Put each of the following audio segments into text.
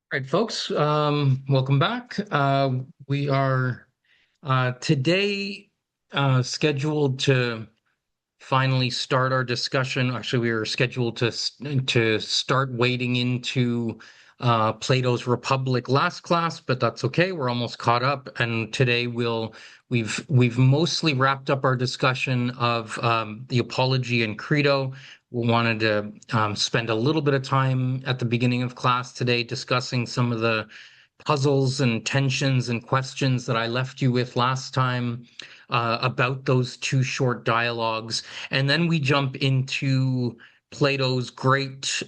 All right, folks, welcome back. We are today scheduled to finally start our discussion. Actually, we were scheduled to start wading into Plato's Republic last class, but that's okay. We're almost caught up, and today we've mostly wrapped up our discussion of the Apology and Credo. We wanted to spend a little bit of time at the beginning of class today discussing some of the puzzles and tensions and questions that I left you with last time about those two short dialogues. And then we jump into Plato's great,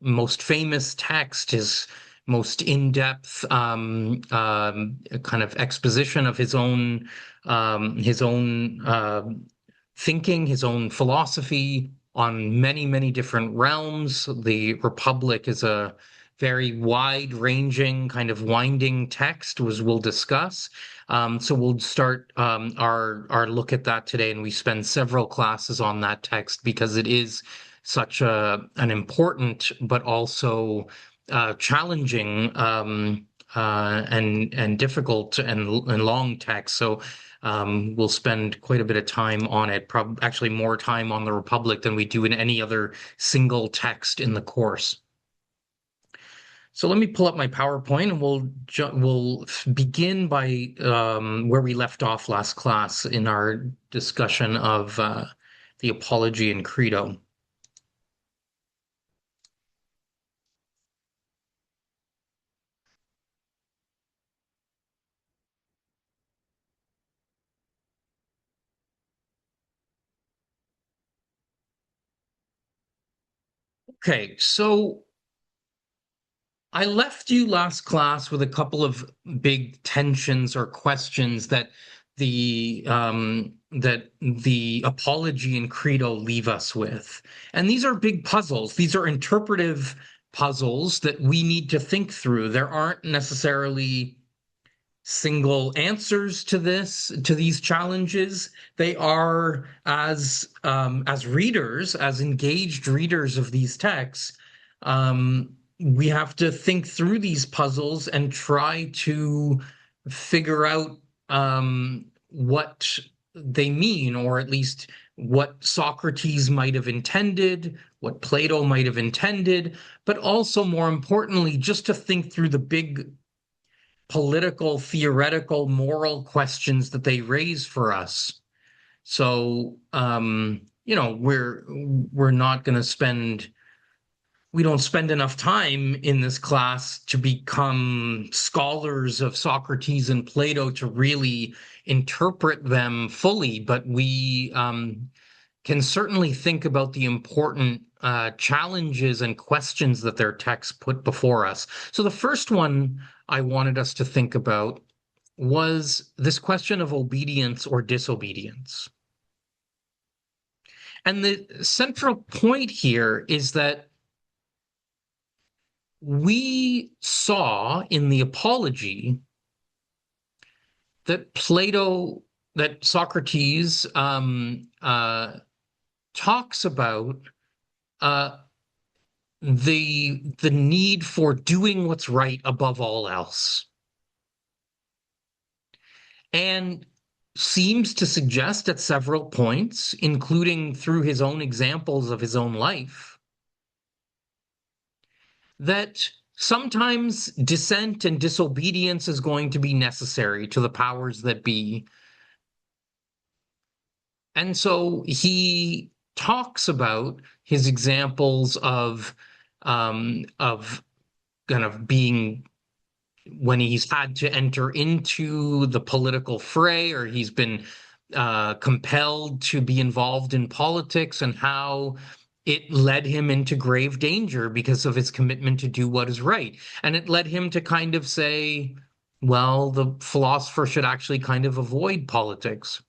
most famous text, his most in-depth kind of exposition of his own thinking, his own philosophy on many, many different realms. The Republic is a very wide-ranging, kind of winding text, as we'll discuss. So we'll start our look at that today, and we spend several classes on that text because it is such an important but also challenging and difficult and long text. So we'll spend quite a bit of time on it, actually more time on the Republic than we do in any other single text in the course. So let me pull up my PowerPoint and we'll begin by where we left off last class in our discussion of the Apology and Credo. Okay, so I left you last class with a couple of big tensions or questions that the Apology and Credo leave us with. And these are big puzzles. These are interpretive puzzles that we need to think through. There aren't necessarily single answers to these challenges. They are as readers, as engaged readers of these texts, we have to think through these puzzles and try to figure out what they mean, or at least what Socrates might have intended, what Plato might have intended, but also more importantly, just to think through the big political, theoretical, moral questions that they raise for us. So, we're not going to spend we don't spend enough time in this class to become scholars of Socrates and Plato to really interpret them fully, but we can certainly think about the important challenges and questions that their texts put before us. So the first one I wanted us to think about was this question of obedience or disobedience. And the central point here is that we saw in the Apology that that Socrates talks about uh, the need for doing what's right above all else, and seems to suggest at several points, including through his own examples of his own life, that sometimes dissent and disobedience is going to be necessary to the powers that be. And so he talks about his examples of kind of being when he's had to enter into the political fray, or he's been compelled to be involved in politics, and how it led him into grave danger because of his commitment to do what is right. And it led him to kind of say, well, the philosopher should actually kind of avoid politics.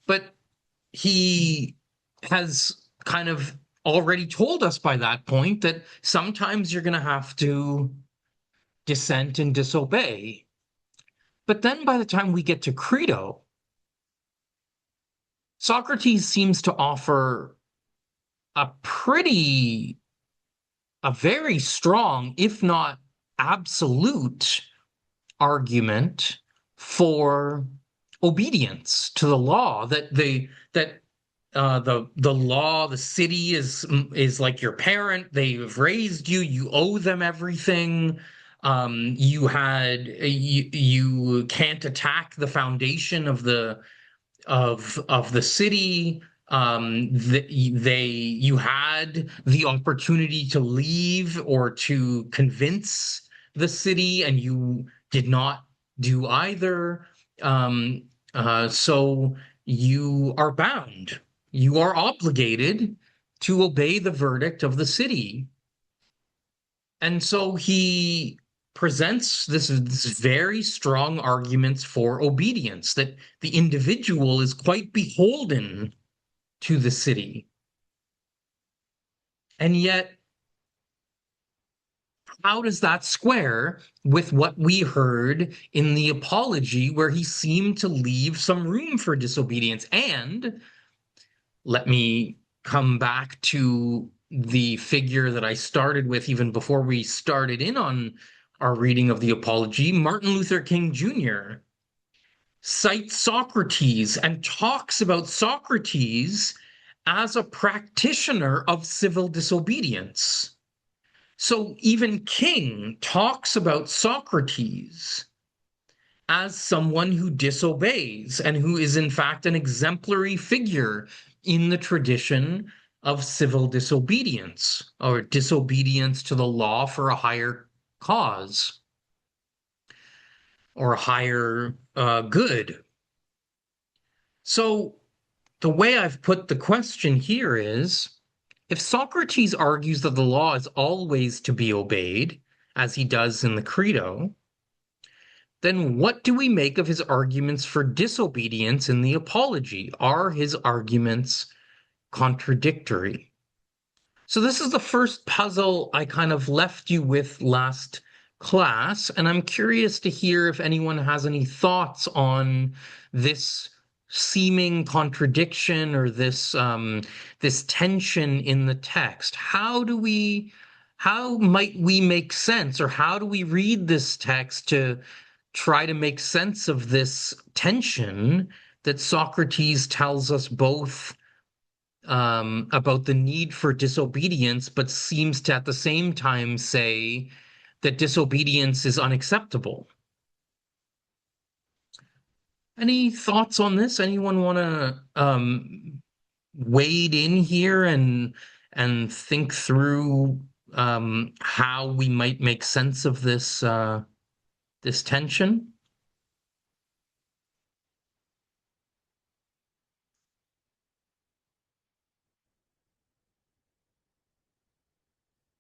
But he has kind of already told us by that point that sometimes you're going to have to dissent and disobey. But then by the time we get to Credo, Socrates seems to offer a pretty a very strong, if not absolute, argument for obedience to the law, that the law, the city is like your parent. They've raised you. You owe them everything. You can't attack the foundation of the city. You had the opportunity to leave or to convince the city, and you did not do either. Um, so you are bound. You are obligated to obey the verdict of the city. And so he presents this very strong arguments for obedience, that the individual is quite beholden to the city. And yet, how does that square with what we heard in the apology, where he seemed to leave some room for disobedience? And let me come back to the figure that I started with even before we started in on our reading of the apology. Martin Luther King Jr. cites Socrates and talks about Socrates as a practitioner of civil disobedience. So even King talks about Socrates as someone who disobeys and who is in fact an exemplary figure in the tradition of civil disobedience, or disobedience to the law for a higher cause or a higher good. So the way I've put the question here is, if Socrates argues that the law is always to be obeyed, as he does in the Credo, then what do we make of his arguments for disobedience in the Apology? Are his arguments contradictory? So this is the first puzzle I kind of left you with last class, and I'm curious to hear if anyone has any thoughts on this seeming contradiction, or this tension in the text. How might we make sense, or how do we read this text to try to make sense of this tension that Socrates tells us both about the need for disobedience, but seems to at the same time say that disobedience is unacceptable? Any thoughts on this? Anyone want to wade in here and think through how we might make sense of this tension?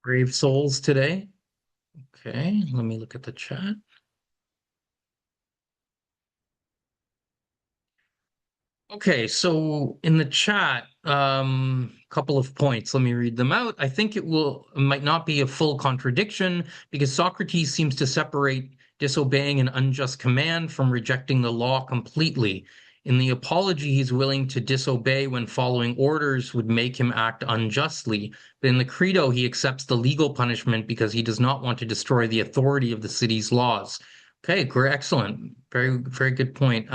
Brave souls today. Okay, let me look at the chat. Okay, so in the chat, couple of points. Let me read them out. I think it might not be a full contradiction, because Socrates seems to separate disobeying an unjust command from rejecting the law completely. In the Apology, he's willing to disobey when following orders would make him act unjustly. But in the Credo, he accepts the legal punishment because he does not want to destroy the authority of the city's laws. Okay, great, excellent. Very, very good point.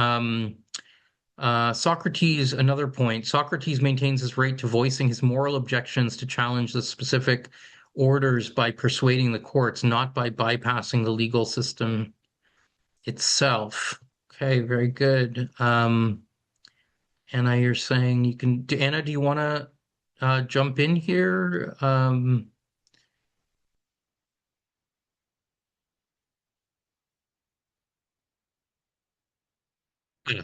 Socrates, another point. Socrates maintains his right to voicing his moral objections to challenge the specific orders by persuading the courts, not by bypassing the legal system itself. Okay, very good. Anna, you're saying you can. Anna, do you want to jump in here?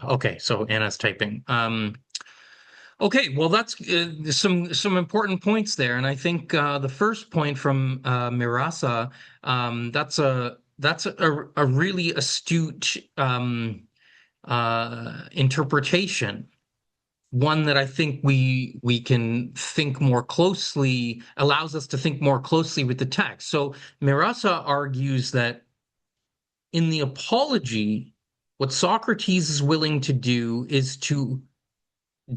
Okay, so Anna's typing. Okay, well, that's some important points there, and I think the first point from Mirasa, that's a really astute interpretation. One that I think we can think more closely, allows us to think more closely with the text. So Mirasa argues that in the Apology, what Socrates is willing to do is to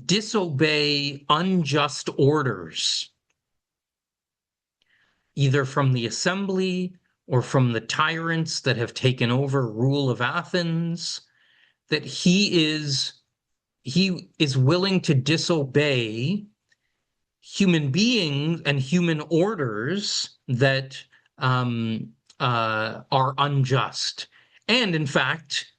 disobey unjust orders. either from the assembly or from the tyrants that have taken over rule of Athens, that he is willing to disobey human beings and human orders that are unjust. And in fact,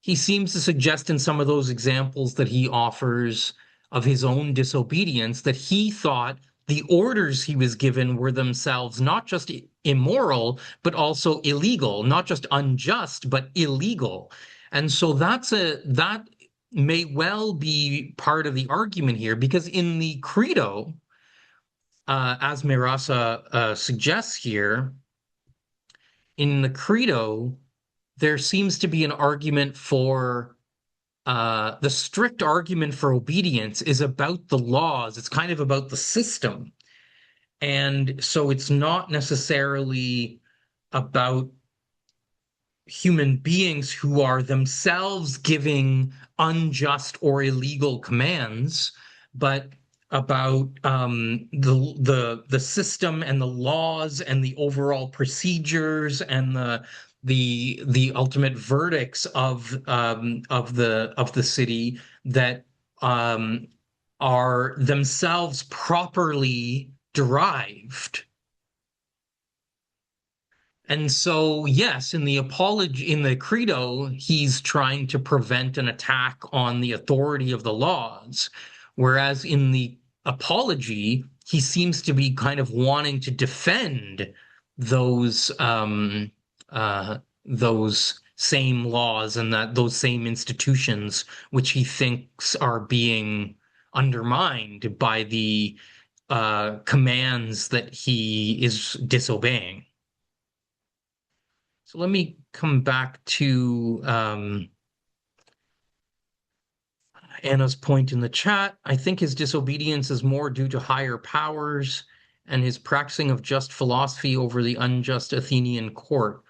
he seems to suggest in some of those examples that he offers of his own disobedience that he thought the orders he was given were themselves not just immoral, but also illegal, not just unjust, but illegal. And so that may well be part of the argument here, because in the Credo, as Mirasa suggests here, in the Credo, there seems to be an argument for the strict argument for obedience is about the laws. It's kind of about the system. And so it's not necessarily about human beings who are themselves giving unjust or illegal commands, but about the system and the laws and the overall procedures and the ultimate verdicts of the city that are themselves properly derived. And so, yes, in the apology, in the credo, he's trying to prevent an attack on the authority of the laws. Whereas in the apology, he seems to be kind of wanting to defend those those same laws and that those same institutions, which he thinks are being undermined by the commands that he is disobeying. So let me come back to Anna's point in the chat. I think his disobedience is more due to higher powers and his practicing of just philosophy over the unjust Athenian court.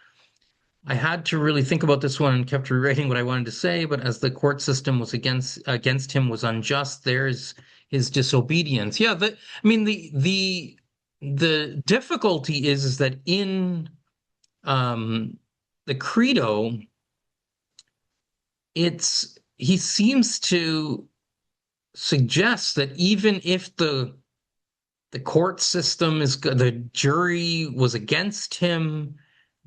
I had to really think about this one and kept rewriting what I wanted to say, but as the court system was against him was unjust, there's his disobedience. Yeah, I mean the difficulty is that in the Credo, he seems to suggest that even if the court system the jury was against him,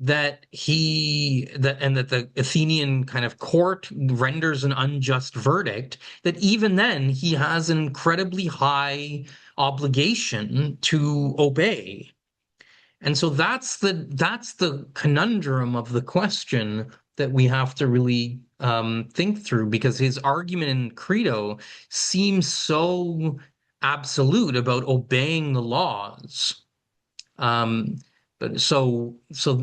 that the Athenian kind of court renders an unjust verdict, that even then he has an incredibly high obligation to obey. And so that's the conundrum of the question that we have to really think through, because his argument in Credo seems so absolute about obeying the laws. But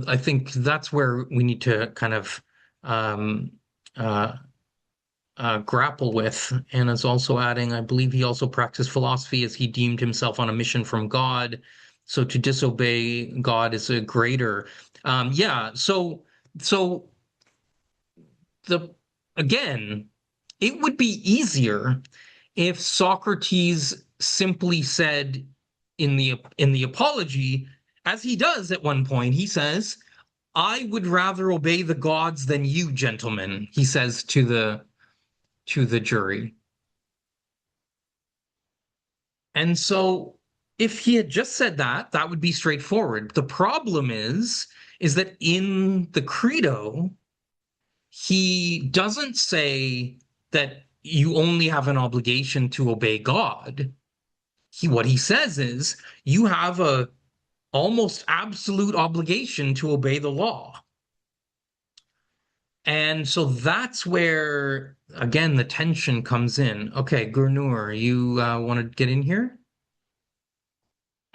I think that's where we need to kind of um, uh, grapple with. Anna's also adding, I believe he also practiced philosophy as he deemed himself on a mission from God. So to disobey God is a greater. Yeah. So the again, it would be easier if Socrates simply said in the apology, as he does at one point, he says, "I would rather obey the gods than you, gentlemen," he says to the jury. And so if he had just said that, that would be straightforward. The problem is that in the Credo, he doesn't say that you only have an obligation to obey God. What he says is you have a almost absolute obligation to obey the law. And so that's where, again, the tension comes in. Okay, Gurnur, you want to get in here?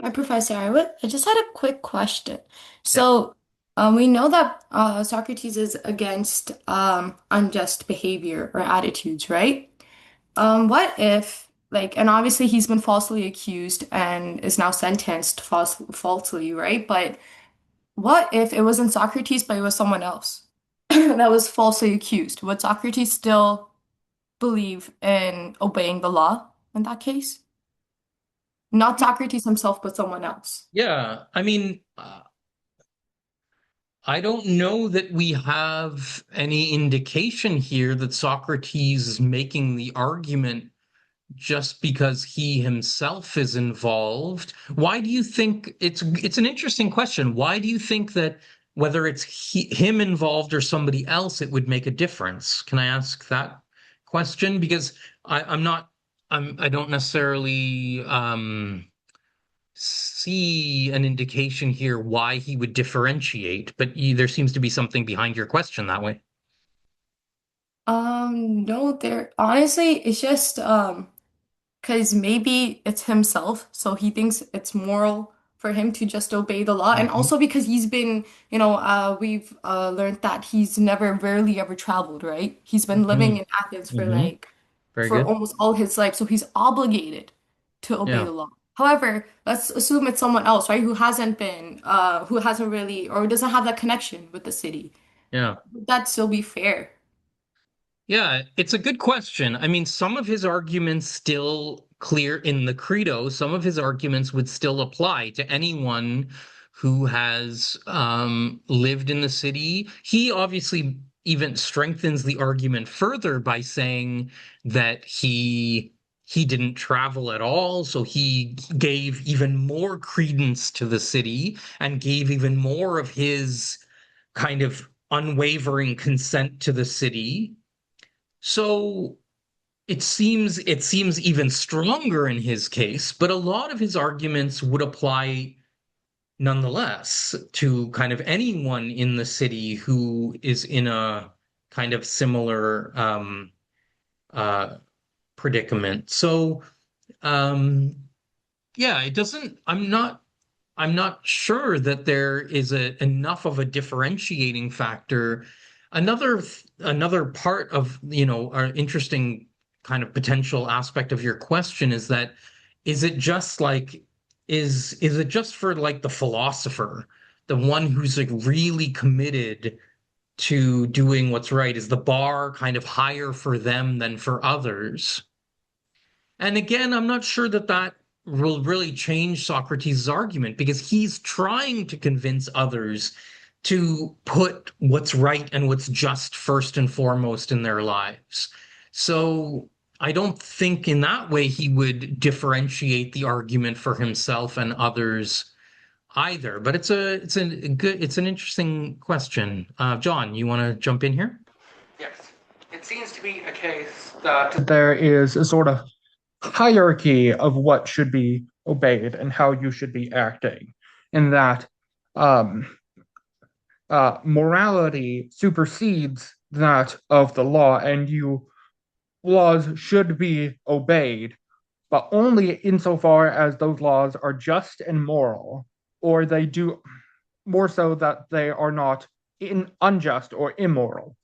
Hi, Professor. I just had a quick question. Yeah. So, we know that Socrates is against unjust behavior or attitudes, right? What if, like, and obviously he's been falsely accused and is now sentenced falsely, right? But what if it wasn't Socrates, but it was someone else that was falsely accused? Would Socrates still believe in obeying the law in that case? Not Socrates himself, but someone else. Yeah, I mean, I don't know that we have any indication here that Socrates is making the argument just because he himself is involved. Why do you think it's an interesting question. Why do you think that whether it's him involved or somebody else, it would make a difference? Can I ask that question? Because I'm not I don't necessarily see an indication here why he would differentiate, but there seems to be something behind your question that way. No, there honestly, it's just because maybe it's himself, so he thinks it's moral for him to just obey the law, and Mhm. also because he's been, we've learned that he's never rarely ever traveled, right? He's been living Mhm. in Athens for Mhm. Very for good. almost all his life, so he's obligated to obey Yeah. the law. However, let's assume it's someone else, right, who hasn't really or doesn't have that connection with the city. Yeah. Would that still be fair? Yeah, it's a good question. I mean, some of his arguments still clear in the Credo, some of his arguments would still apply to anyone who has lived in the city. He obviously even strengthens the argument further by saying that he didn't travel at all, so he gave even more credence to the city and gave even more of his kind of unwavering consent to the city. So it seems even stronger in his case, but a lot of his arguments would apply nonetheless to kind of anyone in the city who is in a kind of similar uh, predicament. So um, yeah, it doesn't. I'm not sure that there is enough of a differentiating factor. Another part of, our interesting kind of potential aspect of your question is that is it just like is it just for like the philosopher, the one who's like really committed to doing what's right? Is the bar kind of higher for them than for others? And again, I'm not sure that that will really change Socrates' argument because he's trying to convince others to put what's right and what's just first and foremost in their lives. So I don't think in that way he would differentiate the argument for himself and others either. But it's an interesting question. John, you want to jump in here? Yes. It seems to be a case that there is a sort of hierarchy of what should be obeyed and how you should be acting, in that um, morality supersedes that of the law, and you laws should be obeyed, but only insofar as those laws are just and moral, or they do more so that they are not unjust or immoral.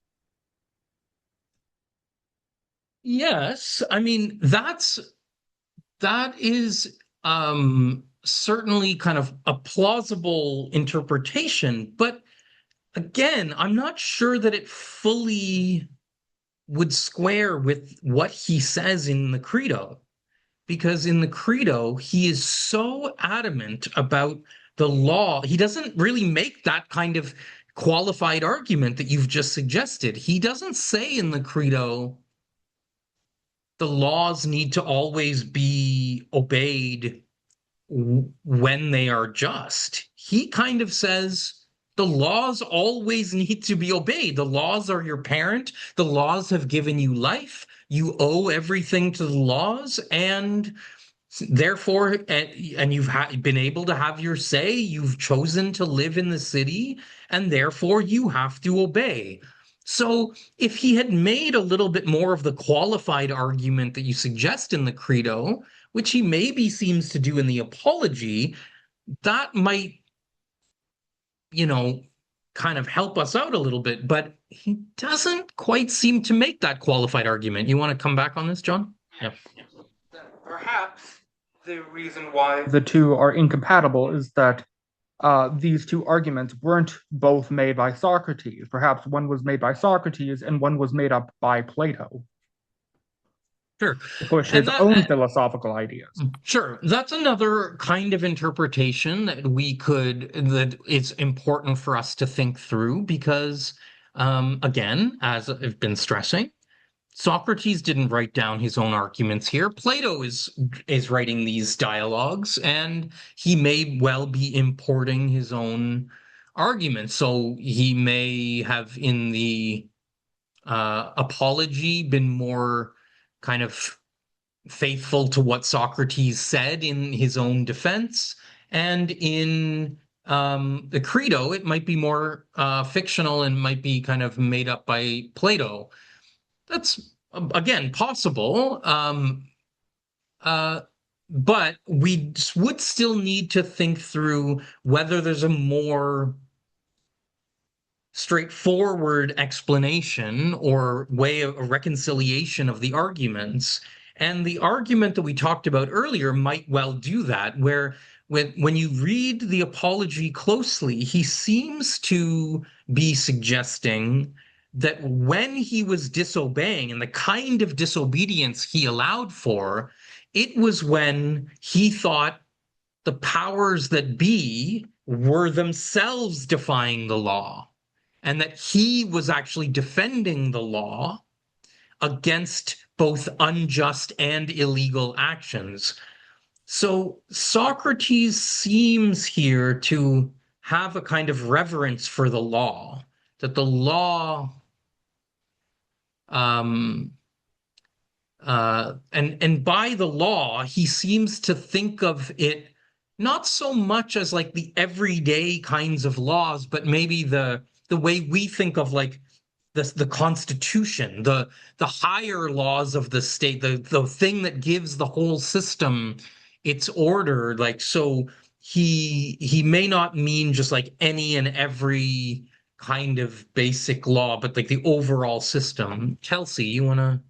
Yes, I mean that is certainly kind of a plausible interpretation, but again, I'm not sure that it fully would square with what he says in the Credo, because in the Credo, he is so adamant about the law. He doesn't really make that kind of qualified argument that you've just suggested. He doesn't say in the Credo the laws need to always be obeyed when they are just. He kind of says the laws always need to be obeyed. The laws are your parent. The laws have given you life. You owe everything to the laws, and therefore, and you've been able to have your say. You've chosen to live in the city, and therefore you have to obey. So, if he had made a little bit more of the qualified argument that you suggest in the Credo, which he maybe seems to do in the Apology, that might, you know, kind of help us out a little bit. But he doesn't quite seem to make that qualified argument. You want to come back on this, John? Yeah. Perhaps the reason why the two are incompatible is that these two arguments weren't both made by Socrates. Perhaps one was made by Socrates and one was made up by Plato. Sure. to push And his own philosophical ideas. sure, that's another kind of interpretation that it's important for us to think through because, again, as I've been stressing, Socrates didn't write down his own arguments here. Plato is writing these dialogues, and he may well be importing his own arguments. So he may have in the Apology been more kind of faithful to what Socrates said in his own defense. And in the Credo, it might be more fictional and might be kind of made up by Plato. That's, again, possible. Uh, but we would still need to think through whether there's a more straightforward explanation or way of a reconciliation of the arguments. And the argument that we talked about earlier might well do that, where when you read the Apology closely, he seems to be suggesting that when he was disobeying and the kind of disobedience he allowed for, it was when he thought the powers that be were themselves defying the law and that he was actually defending the law against both unjust and illegal actions. So Socrates seems here to have a kind of reverence for the law, that the law, and by the law, he seems to think of it not so much as like the everyday kinds of laws, but maybe the way we think of like the Constitution, the higher laws of the state, the thing that gives the whole system its order. Like, so he may not mean just like any and every kind of basic law, but like the overall system. Kelsey, you want to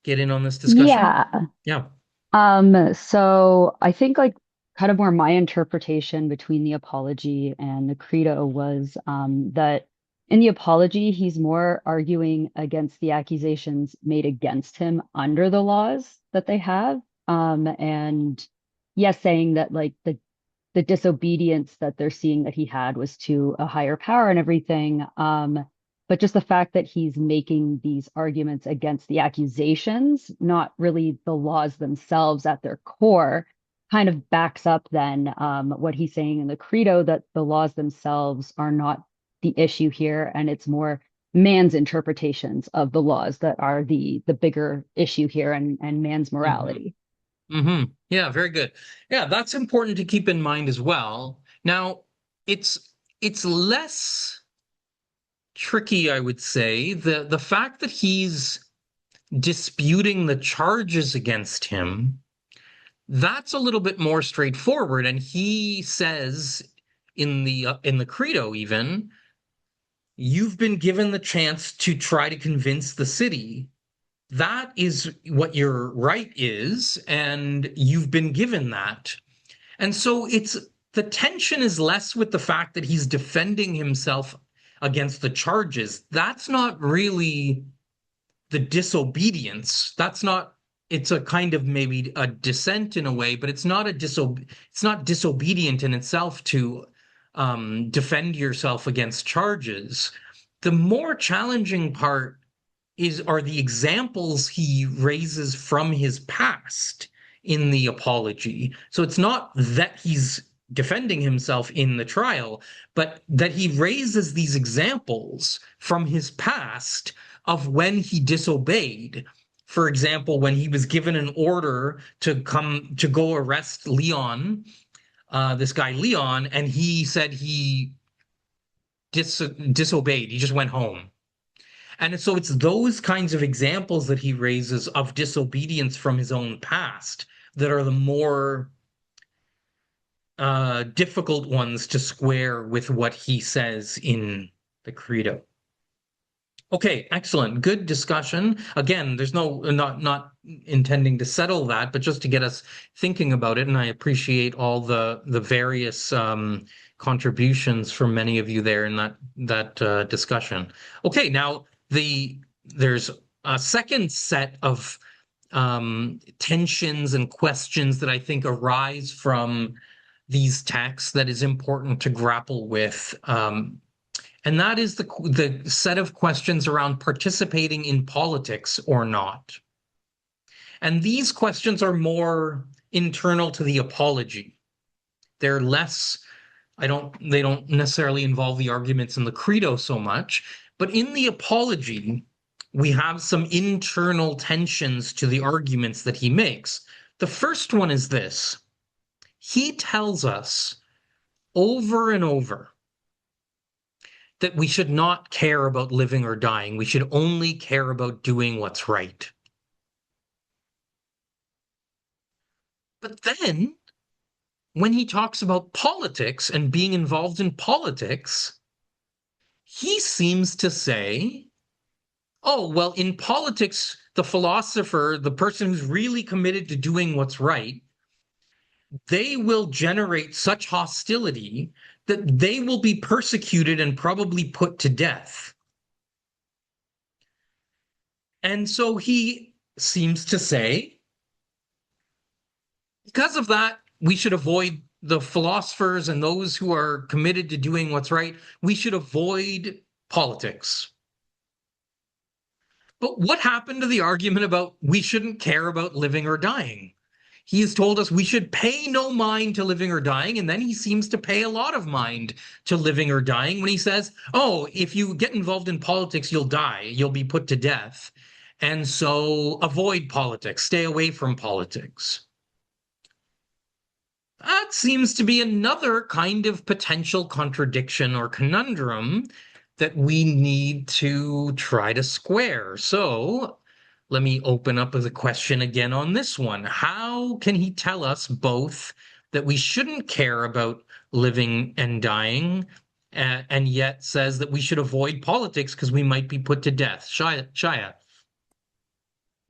get in on this discussion? Yeah. Yeah. So I think like kind of more my interpretation between the Apology and the Credo was that in the Apology, he's more arguing against the accusations made against him under the laws that they have. And yes, saying that like the disobedience that they're seeing that he had was to a higher power and everything. But just the fact that he's making these arguments against the accusations, not really the laws themselves at their core, kind of backs up then what he's saying in the Credo, that the laws themselves are not the issue here, and it's more man's interpretations of the laws that are the bigger issue here, and man's morality. Mm-hmm. Yeah, very good. Yeah, that's important to keep in mind as well. Now, it's less tricky, I would say. The fact that he's disputing the charges against him, that's a little bit more straightforward. And he says in the Credo even, you've been given the chance to try to convince the city. That is what your right is, and you've been given that. And so the tension is less with the fact that he's defending himself against the charges. That's not really the disobedience. It's a kind of maybe a dissent in a way, but it's not disobedient in itself to defend yourself against charges. The more challenging part are the examples he raises from his past in the Apology. So it's not that he's defending himself in the trial, but that he raises these examples from his past of when he disobeyed. For example, when he was given an order to go arrest Leon, this guy Leon, and he said he disobeyed. He just went home. And so it's those kinds of examples that he raises of disobedience from his own past that are the more difficult ones to square with what he says in the Credo. Okay, excellent. Good discussion. Again, there's not intending to settle that, but just to get us thinking about it. And I appreciate all the various contributions from many of you there in that discussion. Okay, now there's second set of tensions and questions that I think arise from these texts that is important to grapple with. And that is the set of questions around participating in politics or not. And these questions are more internal to the apology. They're less, they don't necessarily involve the arguments in the credo so much, but in the apology, we have some internal tensions to the arguments that he makes. The first one is this. He tells us over and over that we should not care about living or dying. We should only care about doing what's right. But then, when he talks about politics and being involved in politics, he seems to say, oh, well, in politics, the philosopher, the person who's really committed to doing what's right, they will generate such hostility that they will be persecuted and probably put to death. And so he seems to say, because of that, we should avoid the philosophers and those who are committed to doing what's right. We should avoid politics. But what happened to the argument about we shouldn't care about living or dying? He has told us we should pay no mind to living or dying, and then he seems to pay a lot of mind to living or dying when he says, oh, if you get involved in politics, you'll die, you'll be put to death. And so avoid politics, stay away from politics. That seems to be another kind of potential contradiction or conundrum that we need to try to square. So let me open up with a question again on this one. How can he tell us both that we shouldn't care about living and dying, and yet says that we should avoid politics because we might be put to death? Shaya.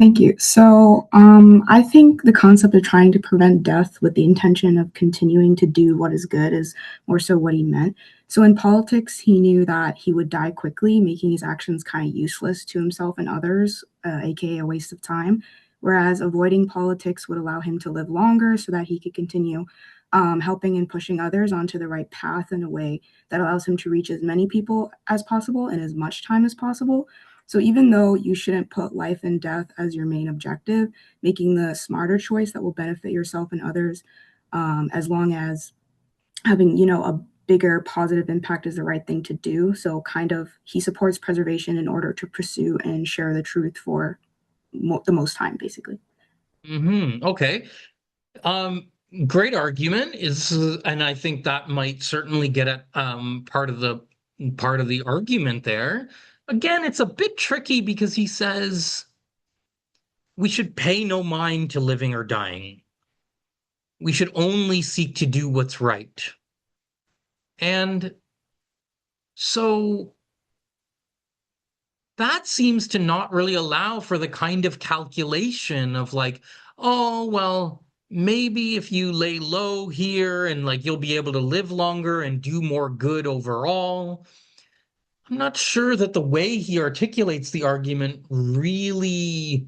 Thank you. So, I think the concept of trying to prevent death with the intention of continuing to do what is good is more so what he meant. So, in politics, he knew that he would die quickly, making his actions kind of useless to himself and others, aka a waste of time. Whereas avoiding politics would allow him to live longer so that he could continue helping and pushing others onto the right path in a way that allows him to reach as many people as possible in as much time as possible. So even though you shouldn't put life and death as your main objective, making the smarter choice that will benefit yourself and others, as long as having, a bigger positive impact is the right thing to do. So kind of he supports preservation in order to pursue and share the truth for the most time, basically. Okay. Great argument is, and I think that might certainly get at part of the argument there. Again, it's a bit tricky because he says we should pay no mind to living or dying. We should only seek to do what's right. And so that seems to not really allow for the kind of calculation of like, oh, well, maybe if you lay low here and like you'll be able to live longer and do more good overall. I'm not sure that the way he articulates the argument really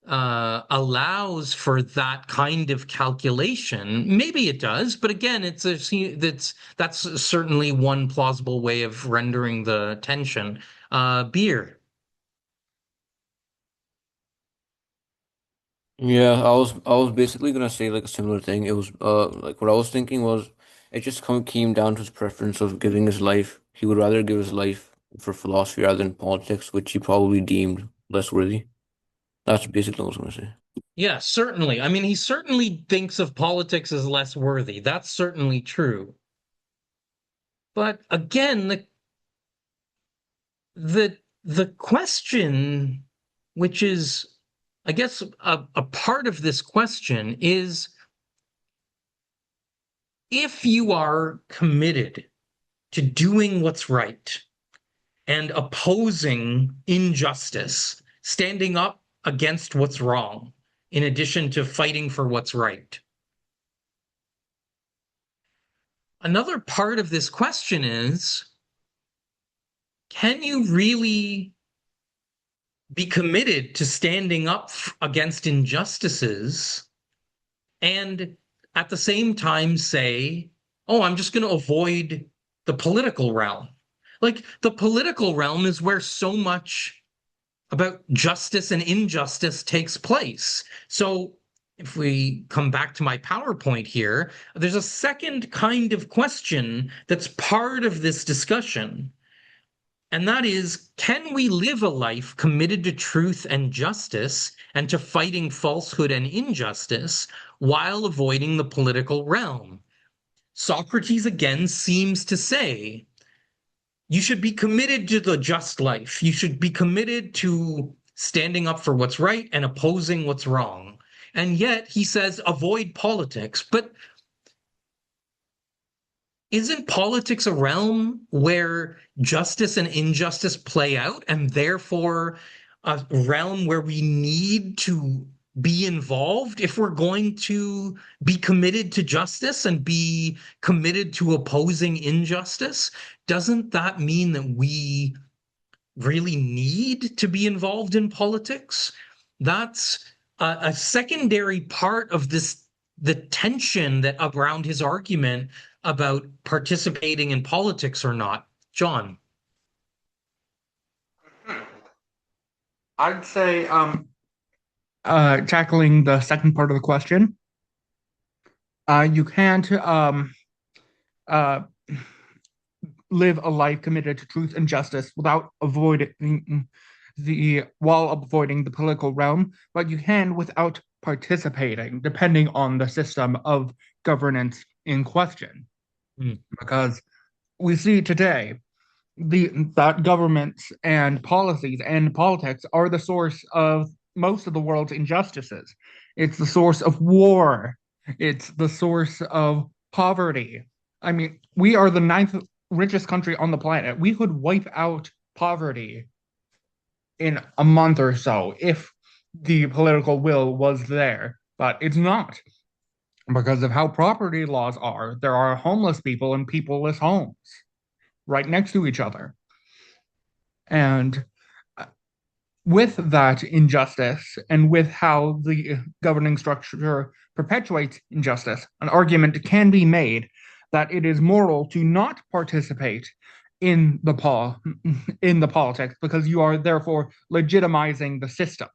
allows for that kind of calculation. Maybe it does, but again, that's certainly one plausible way of rendering the tension. Beer. Yeah, I was basically gonna say like a similar thing. It was like what I was thinking was it just came down to his preference of giving his life. He would rather give his life for philosophy rather than politics, which he probably deemed less worthy. That's basically what I was gonna say. Yeah, certainly. I mean, he certainly thinks of politics as less worthy. That's certainly true. But again, the question, which is, I guess, a part of this question is if you are committed to doing what's right and opposing injustice, standing up against what's wrong, in addition to fighting for what's right. Another part of this question is, can you really be committed to standing up against injustices and at the same time say, oh, I'm just going to avoid the political realm. Like the political realm is where so much about justice and injustice takes place. So if we come back to my PowerPoint here, there's a second kind of question that's part of this discussion. And that is, can we live a life committed to truth and justice and to fighting falsehood and injustice while avoiding the political realm? Socrates again seems to say, you should be committed to the just life. You should be committed to standing up for what's right and opposing what's wrong. And yet he says, avoid politics. But isn't politics a realm where justice and injustice play out, and therefore a realm where we need to be involved if we're going to be committed to justice and be committed to opposing injustice? Doesn't that mean that we really need to be involved in politics? That's a secondary part of this, the tension that around his argument about participating in politics or not. John. I'd say tackling the second part of the question, you can't uh live a life committed to truth and justice without avoiding the political realm, but you can without participating, depending on the system of governance in question. Because we see today that governments and policies and politics are the source of most of the world's injustices. It's the source of war. It's the source of poverty. I mean, we are the ninth richest country on the planet. We could wipe out poverty in a month or so if the political will was there, but it's not because of how property laws are. There are homeless people in peopleless homes right next to each other. And with that injustice and with how the governing structure perpetuates injustice, an argument can be made that it is moral to not participate in the politics because you are therefore legitimizing the system.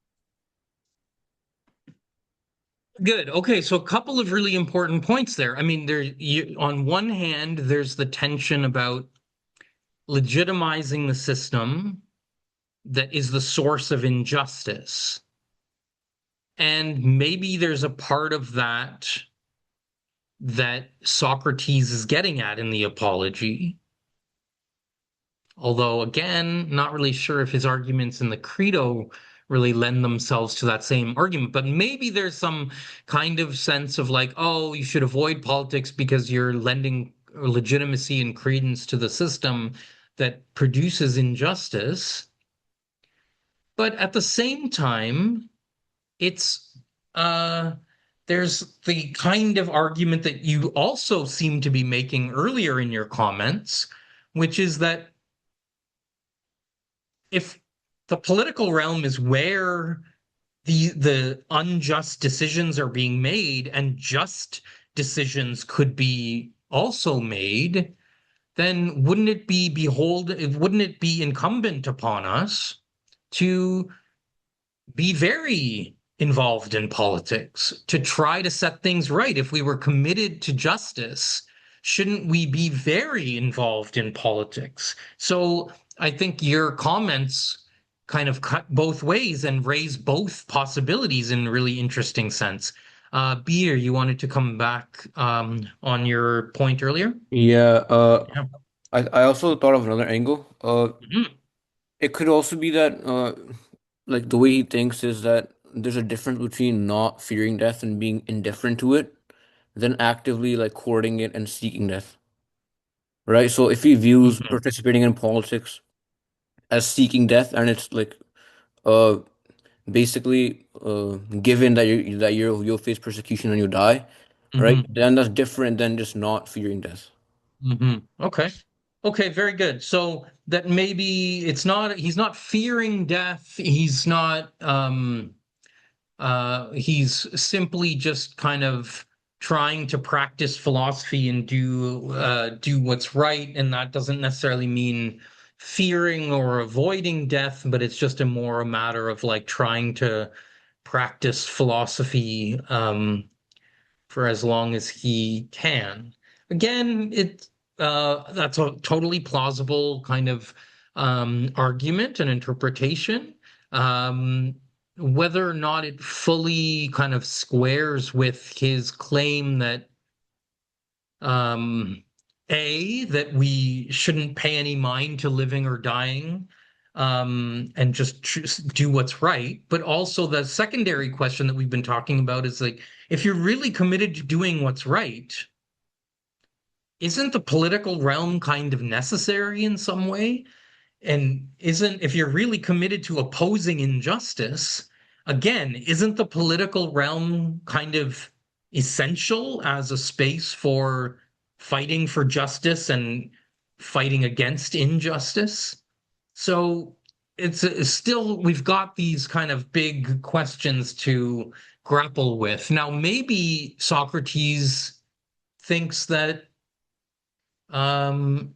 Good. Okay, so a couple of really important points there. I mean, on one hand, there's the tension about legitimizing the system that is the source of injustice. And maybe there's a part of that that Socrates is getting at in the Apology. Although, again, not really sure if his arguments in the Credo really lend themselves to that same argument. But maybe there's some kind of sense of like, oh, you should avoid politics because you're lending legitimacy and credence to the system that produces injustice. But at the same time, it's there's the kind of argument that you also seem to be making earlier in your comments, which is that if the political realm is where the unjust decisions are being made and just decisions could be also made, then wouldn't it be incumbent upon us to be very involved in politics, to try to set things right? If we were committed to justice, shouldn't we be very involved in politics? So I think your comments kind of cut both ways and raise both possibilities in a really interesting sense. Beer, you wanted to come back on your point earlier? Yeah, Yeah. I also thought of another angle. Mhm. It could also be that like the way he thinks is that there's a difference between not fearing death and being indifferent to it, than actively like courting it and seeking death. Right? So if he views Mhm. participating in politics as seeking death, and it's like uh basically given that you'll face persecution and you die, right? Mhm. Then that's different than just not fearing death. Mhm. Okay. Okay, very good. So that maybe he's not fearing death. He's simply just kind of trying to practice philosophy and do what's right, and that doesn't necessarily mean fearing or avoiding death, but it's just a matter of like trying to practice philosophy for as long as he can. Again, that's a totally plausible kind of argument and interpretation. Um, whether or not it fully kind of squares with his claim that that we shouldn't pay any mind to living or dying, and just do what's right. But also the secondary question that we've been talking about is like, if you're really committed to doing what's right, isn't the political realm kind of necessary in some way? And if you're really committed to opposing injustice, again, isn't the political realm kind of essential as a space for fighting for justice and fighting against injustice? So it's still, we've got these kind of big questions to grapple with. Now, maybe Socrates thinks that um,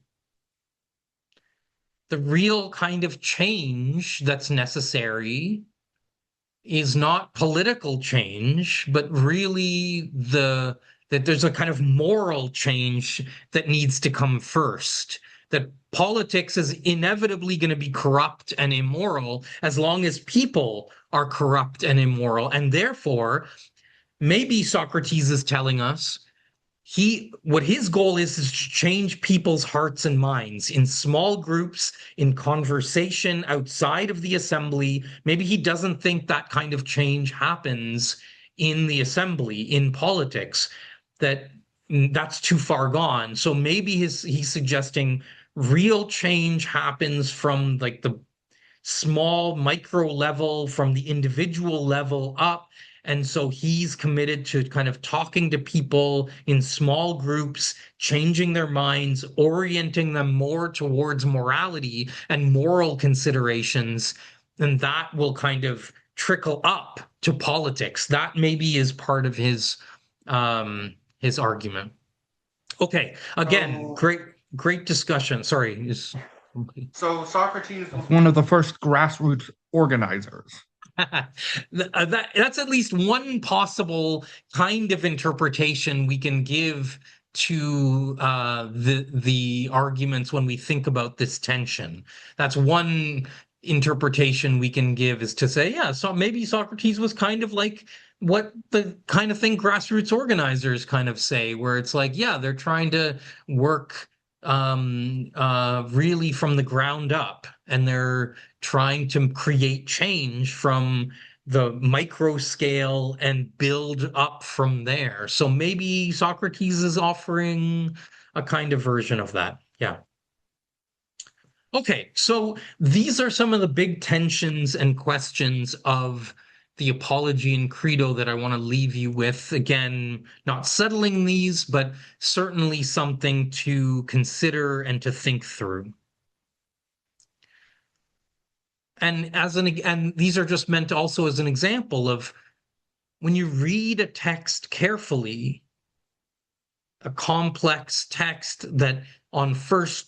the real kind of change that's necessary is not political change, but really that there's a kind of moral change that needs to come first. That politics is inevitably going to be corrupt and immoral as long as people are corrupt and immoral. And therefore, maybe Socrates is telling us what his goal is to change people's hearts and minds in small groups, in conversation outside of the assembly. Maybe he doesn't think that kind of change happens in the assembly, in politics, that that's too far gone. So maybe he's suggesting real change happens from like the small micro level, from the individual level up. And so he's committed to kind of talking to people in small groups, changing their minds, orienting them more towards morality and moral considerations. And that will kind of trickle up to politics. That maybe is part of his argument. Okay, again, great discussion. Sorry, So Socrates was one of the first grassroots organizers. That's at least one possible kind of interpretation we can give to the arguments when we think about this tension. That's one interpretation we can give, is to say, yeah, so maybe Socrates was kind of like what the kind of thing grassroots organizers kind of say, where it's like, yeah, they're trying to work really from the ground up, and they're trying to create change from the micro scale and build up from there. So maybe Socrates is offering a kind of version of that. Yeah. Okay, so these are some of the big tensions and questions of the Apology and Credo that I want to leave you with. Again, not settling these, but certainly something to consider and to think through. And these are just meant also as an example of when you read a text carefully, a complex text that on first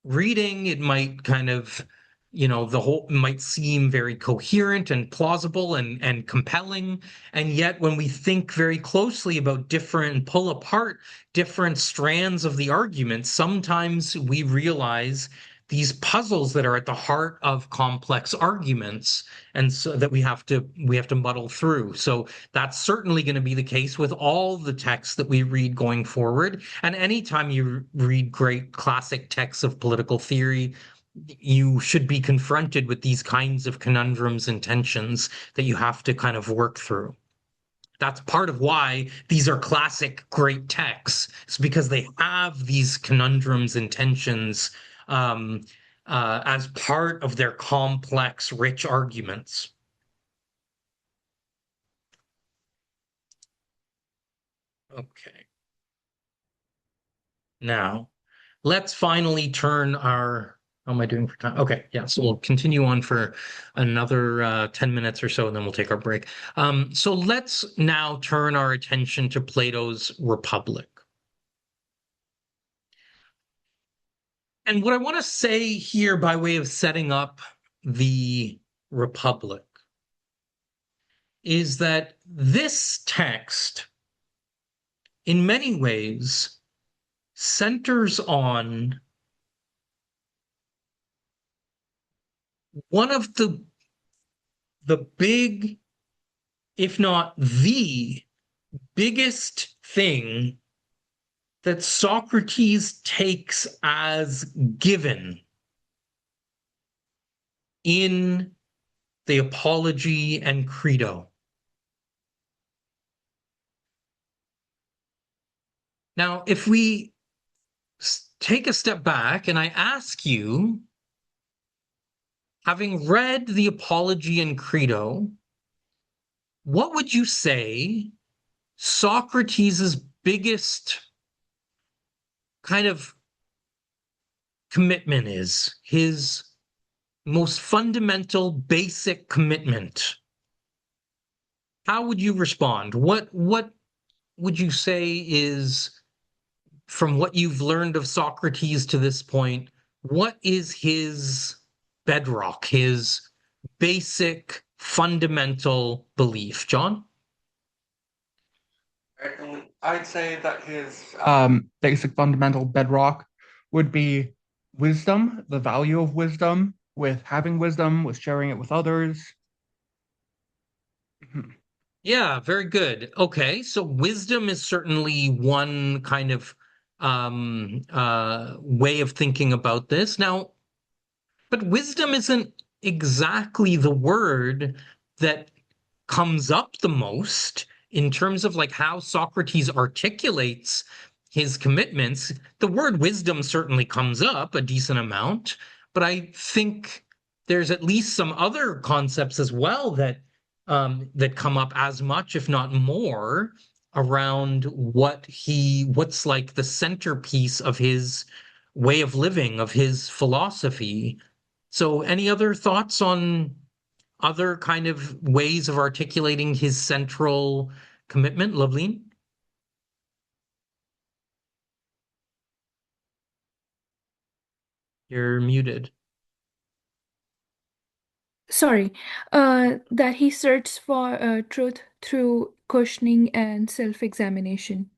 reading, it might kind of, the whole might seem very coherent and plausible and compelling. And yet, when we think very closely about pull apart different strands of the argument, sometimes we realize these puzzles that are at the heart of complex arguments, and so that we have to muddle through. So that's certainly going to be the case with all the texts that we read going forward. And anytime you read great classic texts of political theory, you should be confronted with these kinds of conundrums and tensions that you have to kind of work through. That's part of why these are classic great texts. It's because they have these conundrums and tensions as part of their complex, rich arguments. Okay. Now, let's finally turn our, how am I doing for time? Okay, yeah, so we'll continue on for another 10 minutes or so, and then we'll take our break. So let's now turn our attention to Plato's Republic. And what I want to say here by way of setting up the Republic is that this text, in many ways, centers on one of the big, if not the biggest thing that Socrates takes as given in the Apology and Credo. Now, if we take a step back and I ask you, having read the Apology and Credo, what would you say Socrates' biggest kind of commitment is, his most fundamental, basic commitment? How would you respond? What would you say is, from what you've learned of Socrates to this point, what is his bedrock, his basic fundamental belief? John? I'd say that his basic fundamental bedrock would be wisdom, the value of wisdom, with having wisdom, with sharing it with others. Yeah, very good. Okay, so wisdom is certainly one kind of way of thinking about this. Now, but wisdom isn't exactly the word that comes up the most in terms of like how Socrates articulates his commitments. The word wisdom certainly comes up a decent amount, but I think there's at least some other concepts as well that that come up as much, if not more, around what's like the centerpiece of his way of living, of his philosophy. So any other thoughts on other kind of ways of articulating his central commitment, Loveleen? You're muted. Sorry, that he searches for truth through questioning and self-examination.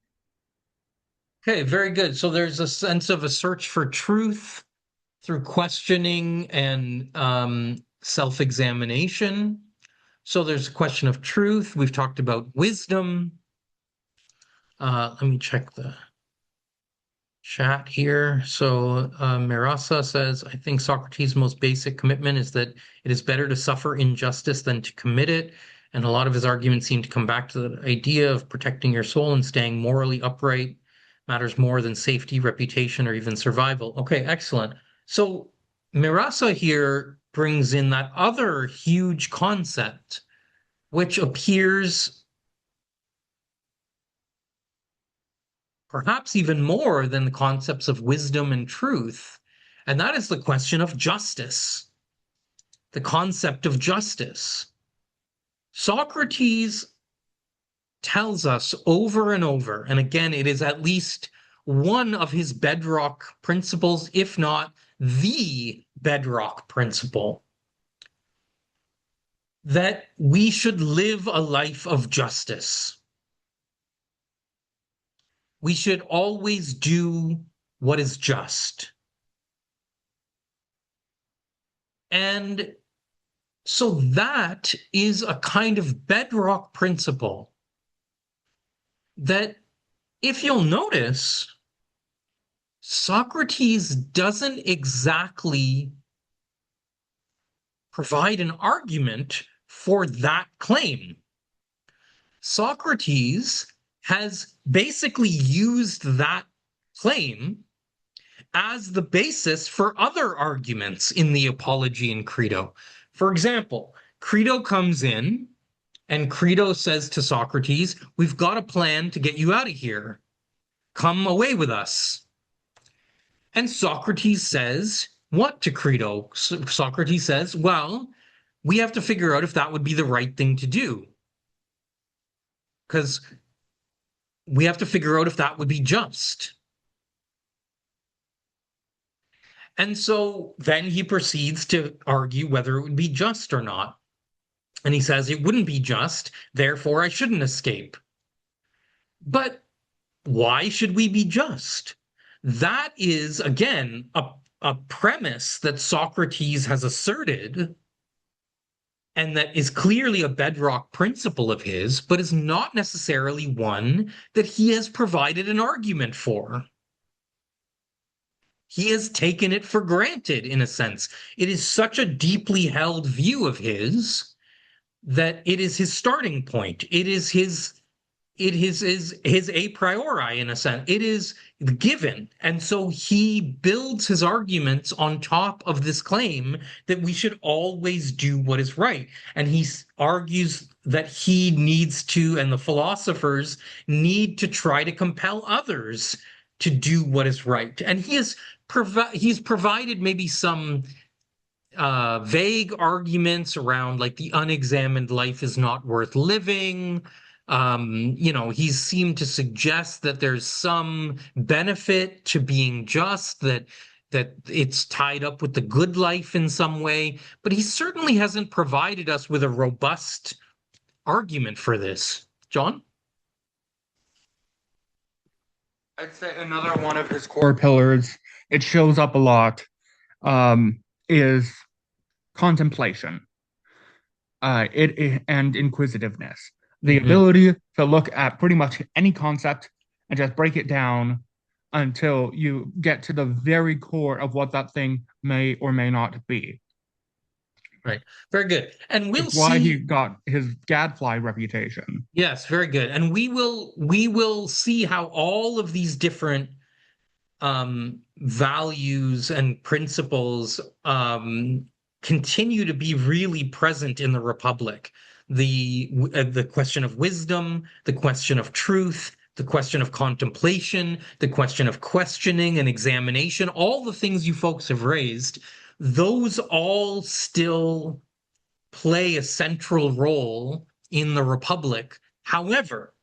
Okay, very good. So there's a sense of a search for truth through questioning and self-examination. So there's a question of truth. We've talked about wisdom. Let me check the chat here. So Mirasa says, I think Socrates' most basic commitment is that it is better to suffer injustice than to commit it. And a lot of his arguments seem to come back to the idea of protecting your soul and staying morally upright matters more than safety, reputation, or even survival. Okay, excellent. So Mirasa here brings in that other huge concept, which appears perhaps even more than the concepts of wisdom and truth. And that is the question of justice, the concept of justice. Socrates tells us over and over, and again, it is at least one of his bedrock principles, if not the bedrock principle, that we should live a life of justice. We should always do what is just. And so that is a kind of bedrock principle that, if you'll notice, Socrates doesn't exactly provide an argument for that claim. Socrates has basically used that claim as the basis for other arguments in the Apology and Credo. For example, Credo comes in and Credo says to Socrates, we've got a plan to get you out of here. Come away with us. And Socrates says, what to Crito? Socrates says, well, we have to figure out if that would be the right thing to do. Because we have to figure out if that would be just. And so then he proceeds to argue whether it would be just or not. And he says it wouldn't be just, therefore I shouldn't escape. But why should we be just? That is, again, a premise that Socrates has asserted and that is clearly a bedrock principle of his, but is not necessarily one that he has provided an argument for. He has taken it for granted, in a sense. It is such a deeply held view of his that it is his starting point. It is his a priori, in a sense. It is given. And so he builds his arguments on top of this claim that we should always do what is right. And he argues that he needs to, and the philosophers need to try to compel others to do what is right. And he's provided maybe some vague arguments around, like, the unexamined life is not worth living. He's seemed to suggest that there's some benefit to being just, that it's tied up with the good life in some way, but he certainly hasn't provided us with a robust argument for this. John? I'd say another one of his core pillars, it shows up a lot, is contemplation, and inquisitiveness. The ability to look at pretty much any concept and just break it down until you get to the very core of what that thing may or may not be. Right. Very good. And we'll It's why see. he got his gadfly reputation. Yes, very good. And we will see how all of these different values and principles continue to be really present in the Republic. The question of wisdom, the question of truth, the question of contemplation, the question of questioning and examination, all the things you folks have raised, those all still play a central role in the Republic. However,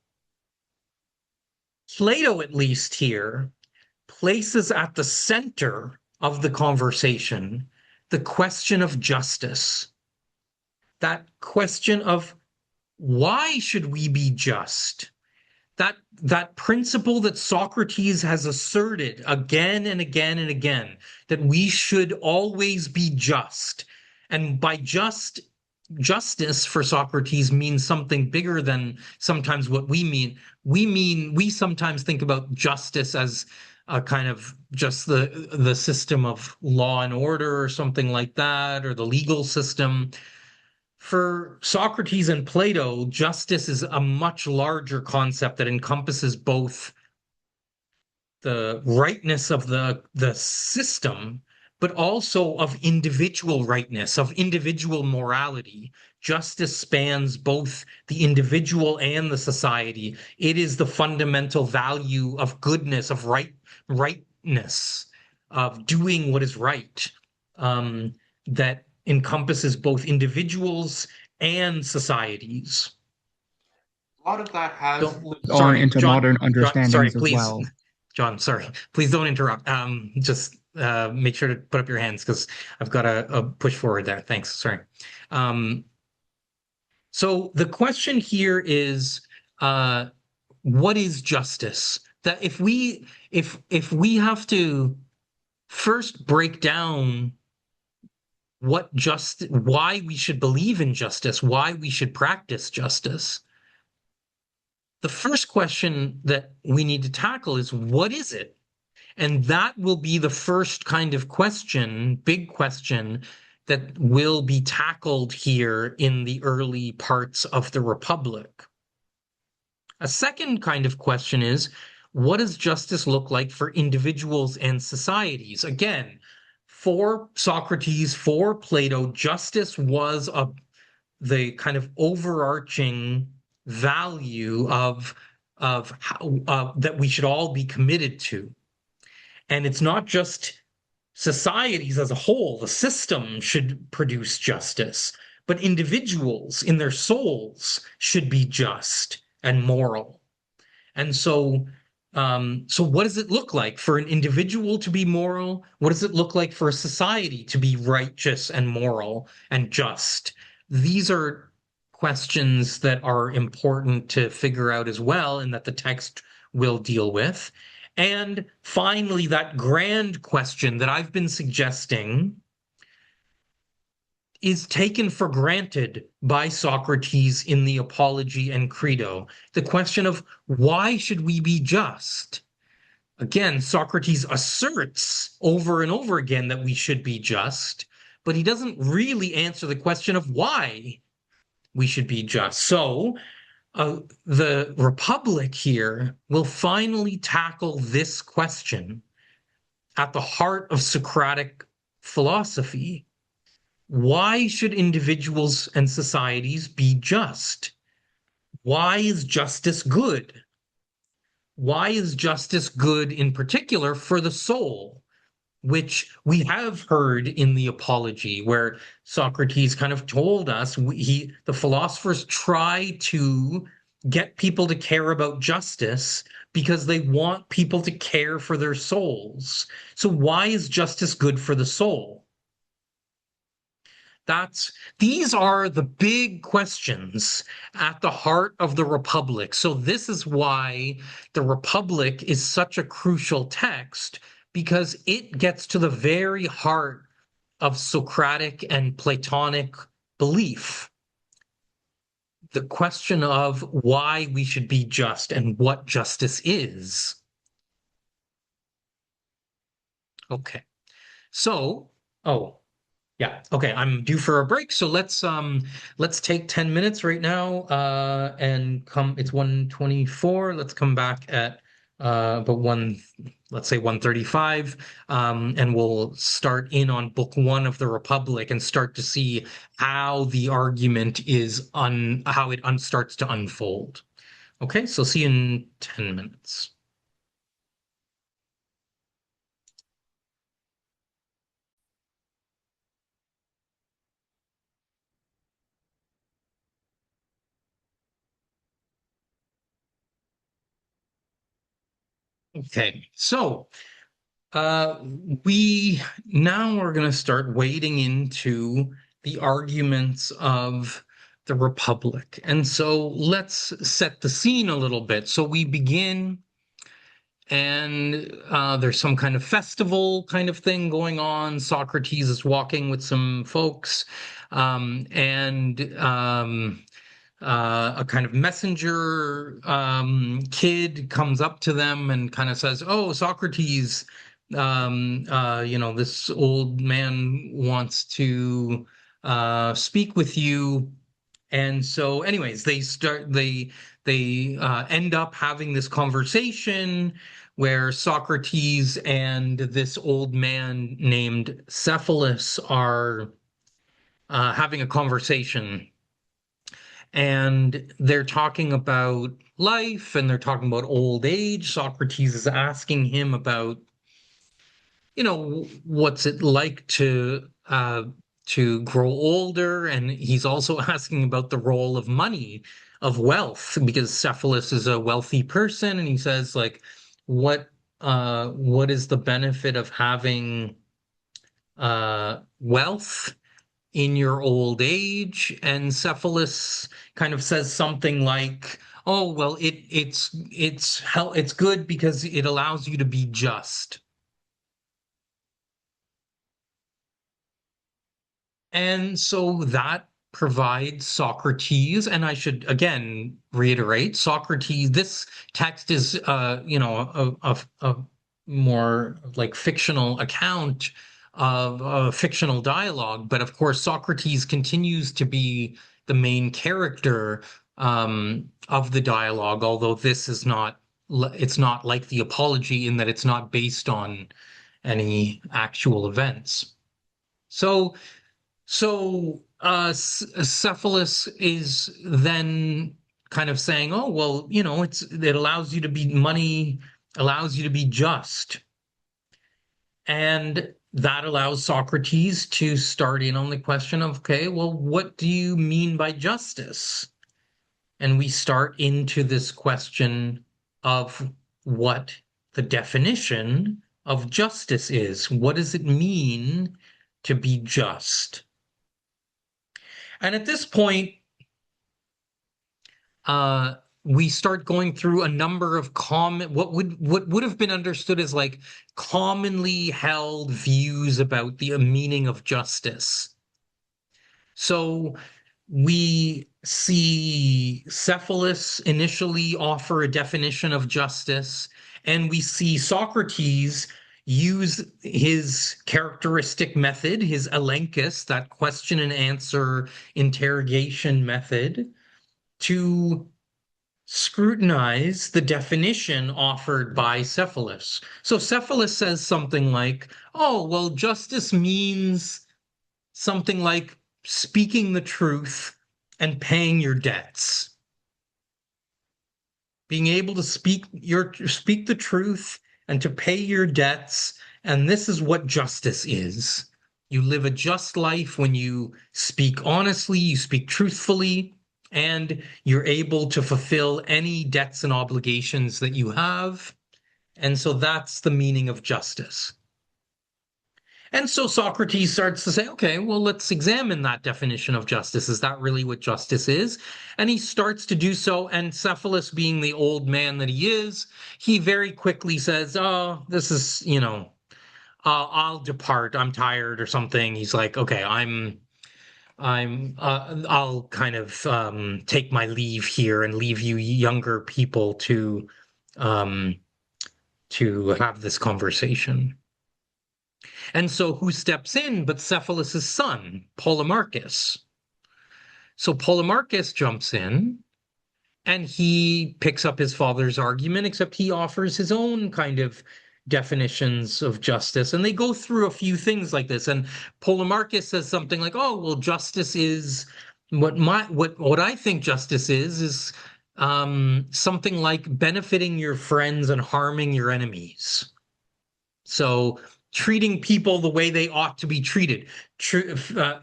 Plato, at least here, places at the center of the conversation the question of justice. That question of why should we be just? That principle that Socrates has asserted again and again and again, that we should always be just. And by justice for Socrates means something bigger than sometimes what we mean. We sometimes think about justice as a kind of just the system of law and order or something like that, or the legal system. For Socrates and Plato, justice is a much larger concept that encompasses both the rightness of the system, but also of individual rightness, of individual morality. Justice spans both the individual and the society. It is the fundamental value of goodness, of rightness, of doing what is right, that encompasses both individuals and societies. A lot of that has Don't- on sorry, into John- modern John, understandings sorry, as please. well. John, sorry. Please don't interrupt. Just make sure to put up your hands because I've got a push forward there. Thanks. Sorry. So the question here is, what is justice? That if we have to first break down why we should believe in justice, why we should practice justice, the first question that we need to tackle is, what is it? And that will be the first kind of question, big question, that will be tackled here in the early parts of the Republic. A second kind of question is, what does justice look like for individuals and societies? Again, for Socrates, for Plato, justice was the kind of overarching value of how that we should all be committed to. And it's not just societies as a whole, the system should produce justice, but individuals in their souls should be just and moral. And so what does it look like for an individual to be moral? What does it look like for a society to be righteous and moral and just? These are questions that are important to figure out as well, and that the text will deal with. And finally, that grand question that I've been suggesting is taken for granted by Socrates in the Apology and Credo. The question of why should we be just? Again, Socrates asserts over and over again that we should be just, but he doesn't really answer the question of why we should be just. So, the Republic here will finally tackle this question at the heart of Socratic philosophy. Why should individuals and societies be just? Why is justice good? Why is justice good in particular for the soul, which we have heard in the Apology, where Socrates kind of told us the philosophers try to get people to care about justice because they want people to care for their souls. So why is justice good for the soul? These are the big questions at the heart of the Republic. So this is why the Republic is such a crucial text, because it gets to the very heart of Socratic and Platonic belief. The question of why we should be just and what justice is. Okay. So, yeah, okay, I'm due for a break, so let's take 10 minutes right now, and it's 1:24. Let's come back at let's say 1:35, and we'll start in on book 1 of the Republic and start to see how the argument how it starts to unfold. Okay, so see you in 10 minutes. Okay, so we now are going to start wading into the arguments of the Republic. And so let's set the scene a little bit. So we begin, and there's some kind of festival kind of thing going on. Socrates is walking with some folks, and a kind of messenger kid comes up to them and kind of says, "Oh, Socrates, this old man wants to speak with you." And so, anyways, they end up having this conversation where Socrates and this old man named Cephalus are having a conversation. And they're talking about life, and they're talking about old age. Socrates is asking him about, what's it like to grow older, and he's also asking about the role of money, of wealth, because Cephalus is a wealthy person, and he says, like, what is the benefit of having wealth in your old age? And Cephalus kind of says something like, "Oh, well, it's good because it allows you to be just." And so that provides Socrates, and I should again reiterate, Socrates, this text is a more like fictional account of a fictional dialogue, but of course Socrates continues to be the main character of the dialogue, although it's not like the Apology in that it's not based on any actual events. So Cephalus is then kind of saying, "Oh, well, it allows you to be just." And that allows Socrates to start in on the question of, okay, well, what do you mean by justice? And we start into this question of what the definition of justice is. What does it mean to be just? And at this point, we start going through a number of what would have been understood as like commonly held views about the meaning of justice. So we see Cephalus initially offer a definition of justice, and we see Socrates use his characteristic method, his elenchus, that question and answer interrogation method, to scrutinize the definition offered by Cephalus. So Cephalus says something like, oh, well, justice means something like speaking the truth and paying your debts. Being able to speak the truth and to pay your debts, and this is what justice is. You live a just life when you speak honestly, you speak truthfully, and you're able to fulfill any debts and obligations that you have. And so that's the meaning of justice. And so Socrates starts to say, okay, well, let's examine that definition of justice. Is that really what justice is? And he starts to do so. And Cephalus, being the old man that he is, he very quickly says, oh, this is, I'll depart. I'm tired or something. He's like, okay, I'll kind of take my leave here and leave you younger people to have this conversation. And so who steps in but Cephalus' son, Polemarchus? So Polemarchus jumps in and he picks up his father's argument, except he offers his own kind of definitions of justice. And they go through a few things like this. And Polemarchus says something like, oh, well, justice is what I think justice is something like benefiting your friends and harming your enemies. So treating people the way they ought to be treated,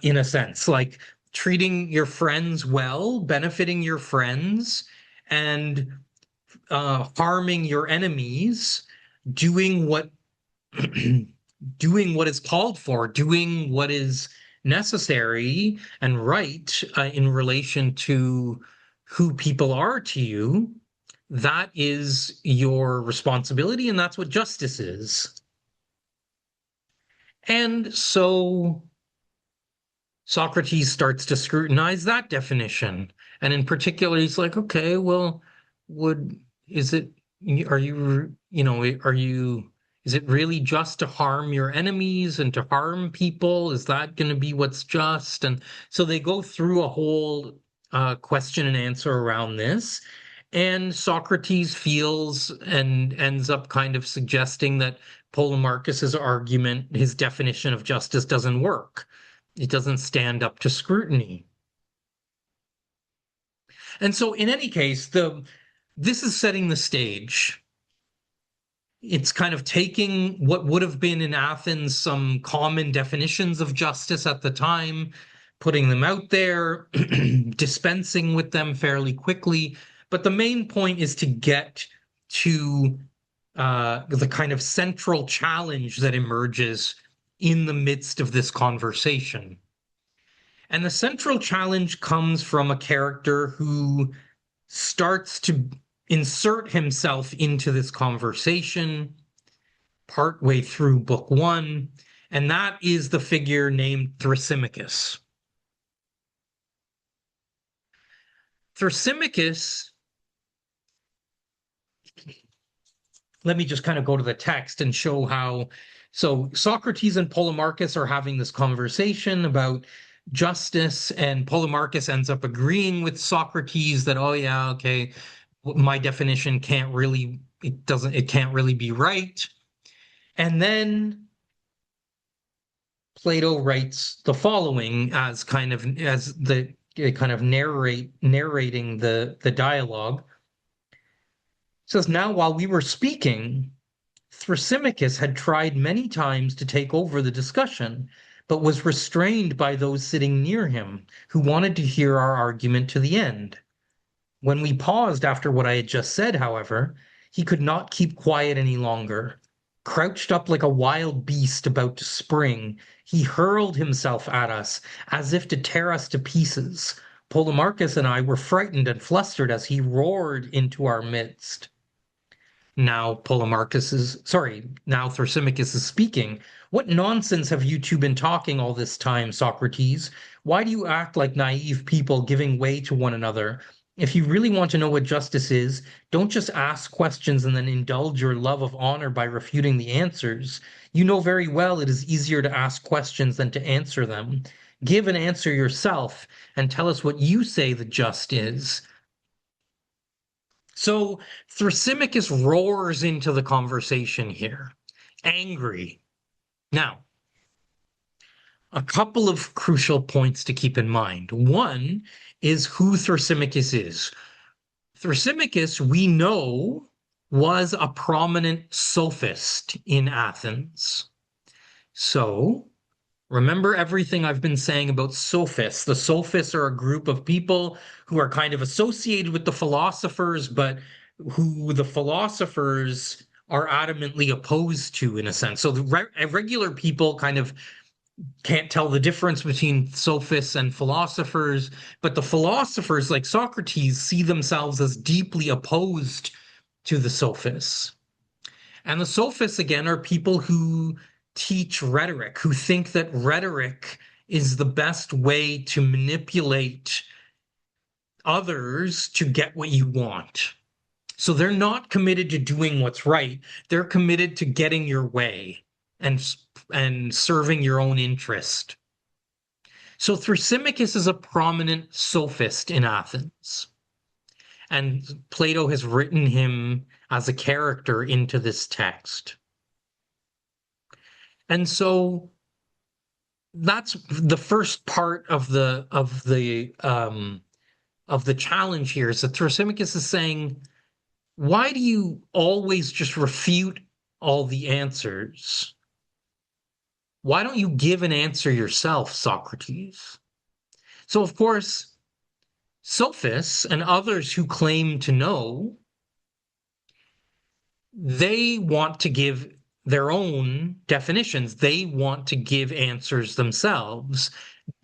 in a sense, like treating your friends well, benefiting your friends, and harming your enemies, doing what is called for, doing what is necessary and right in relation to who people are to you. That is your responsibility, and that's what justice is. And so Socrates starts to scrutinize that definition. And in particular, he's like, okay, well, is it really just to harm your enemies and to harm people? Is that going to be what's just? And so they go through a whole question and answer around this. And Socrates feels and ends up kind of suggesting that Polemarchus's argument, his definition of justice, doesn't work. It doesn't stand up to scrutiny. And so in any case, this is setting the stage. It's kind of taking what would have been in Athens some common definitions of justice at the time, putting them out there, dispensing with them fairly quickly. But the main point is to get to the kind of central challenge that emerges in the midst of this conversation. And the central challenge comes from a character who starts to insert himself into this conversation partway through book one, and that is the figure named Thrasymachus. Thrasymachus, let me just kind of go to the text and show how. So Socrates and Polemarchus are having this conversation about justice, and Polemarchus ends up agreeing with Socrates that, oh yeah, okay, my definition can't really be right. And then Plato writes the following as narrating the dialogue. It says, now while we were speaking, Thrasymachus had tried many times to take over the discussion, but was restrained by those sitting near him, who wanted to hear our argument to the end. When we paused after what I had just said, however, he could not keep quiet any longer. Crouched up like a wild beast about to spring, he hurled himself at us as if to tear us to pieces. Polemarchus and I were frightened and flustered as he roared into our midst. Now Thrasymachus is speaking. What nonsense have you two been talking all this time, Socrates? Why do you act like naive people giving way to one another? If you really want to know what justice is, don't just ask questions and then indulge your love of honor by refuting the answers. You know very well it is easier to ask questions than to answer them. Give an answer yourself and tell us what you say the just is. So Thrasymachus roars into the conversation here, angry. Now, a couple of crucial points to keep in mind. One is who Thrasymachus is. Thrasymachus, we know, was a prominent sophist in Athens. So remember everything I've been saying about sophists. The sophists are a group of people who are kind of associated with the philosophers, but who the philosophers are adamantly opposed to, in a sense. So the regular people kind of can't tell the difference between sophists and philosophers, but the philosophers, like Socrates, see themselves as deeply opposed to the sophists. And the sophists, again, are people who teach rhetoric, who think that rhetoric is the best way to manipulate others to get what you want. So they're not committed to doing what's right. They're committed to getting your way and serving your own interest. So Thrasymachus is a prominent sophist in Athens. And Plato has written him as a character into this text. And so that's the first part of the challenge here, is that Thrasymachus is saying, why do you always just refute all the answers? Why don't you give an answer yourself, Socrates? So, of course, sophists and others who claim to know, they want to give their own definitions. They want to give answers themselves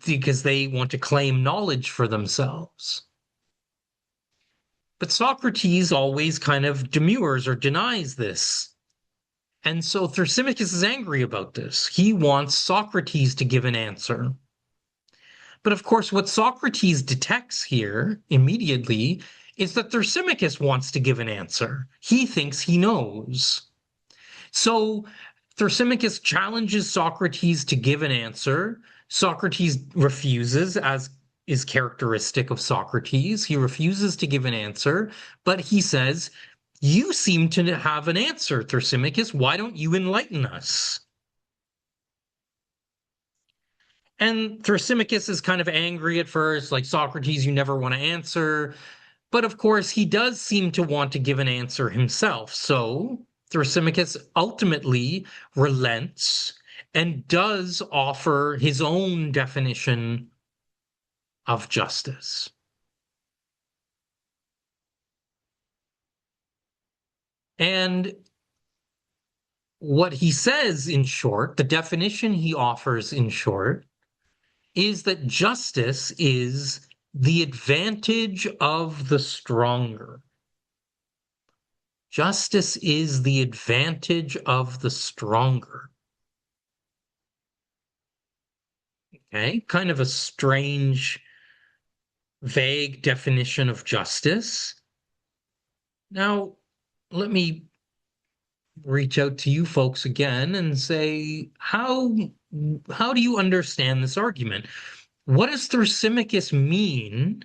because they want to claim knowledge for themselves. But Socrates always kind of demurs or denies this. And so Thrasymachus is angry about this. He wants Socrates to give an answer. But of course, what Socrates detects here immediately is that Thrasymachus wants to give an answer. He thinks he knows. So Thrasymachus challenges Socrates to give an answer. Socrates refuses, as is characteristic of Socrates. He refuses to give an answer, but he says, you seem to have an answer, Thrasymachus. Why don't you enlighten us? And Thrasymachus is kind of angry at first, like, Socrates, you never want to answer. But of course, he does seem to want to give an answer himself. So Thrasymachus ultimately relents and does offer his own definition of justice. And what he says, in short, the definition he offers in short, is that justice is the advantage of the stronger. Justice is the advantage of the stronger. Okay, kind of a strange, vague definition of justice. Now, let me reach out to you folks again and say, how do you understand this argument? What does Thrasymachus mean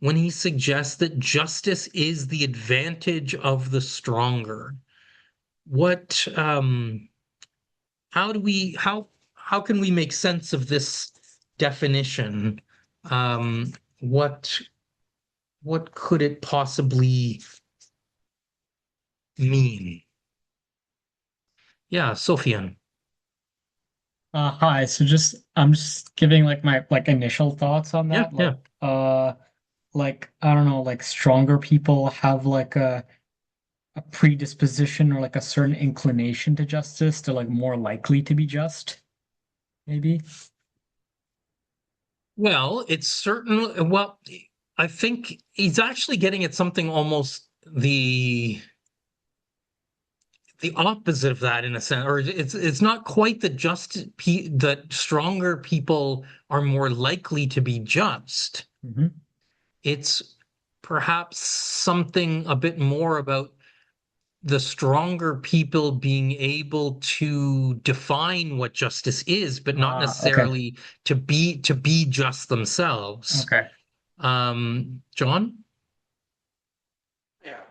when he suggests that justice is the advantage of the stronger? What, how can we make sense of this definition? What could it possibly mean? Yeah, Sophian. Hi. So I'm just giving like my like initial thoughts on Yeah, that. yeah. Like I don't know, like stronger people have like a predisposition or like a certain inclination to justice. They're like more likely to be just, maybe. Well, it's certainly, well, I think he's actually getting at something almost the opposite of that in a sense, or it's not quite that stronger people are more likely to be just. Hmm. It's perhaps something a bit more about the stronger people being able to define what justice is, but not Okay. necessarily to be just themselves. Okay. John? Yeah,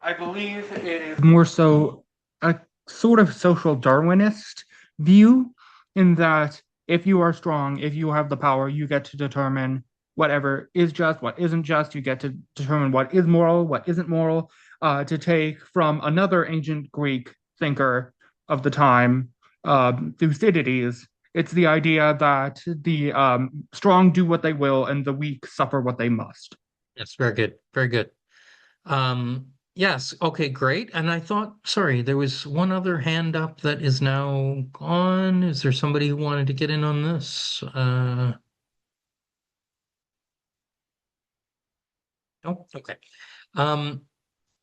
I believe it is more so a sort of social Darwinist view, in that if you are strong, if you have the power, you get to determine whatever is just, what isn't just. You get to determine what is moral, what isn't moral. To take from another ancient Greek thinker of the time, Thucydides, it's the idea that the strong do what they will and the weak suffer what they must. Yes, very good. Very good. Yes, okay, great. And I thought, sorry, there was one other hand up that is now gone. Is there somebody who wanted to get in on this? No? Okay. Um,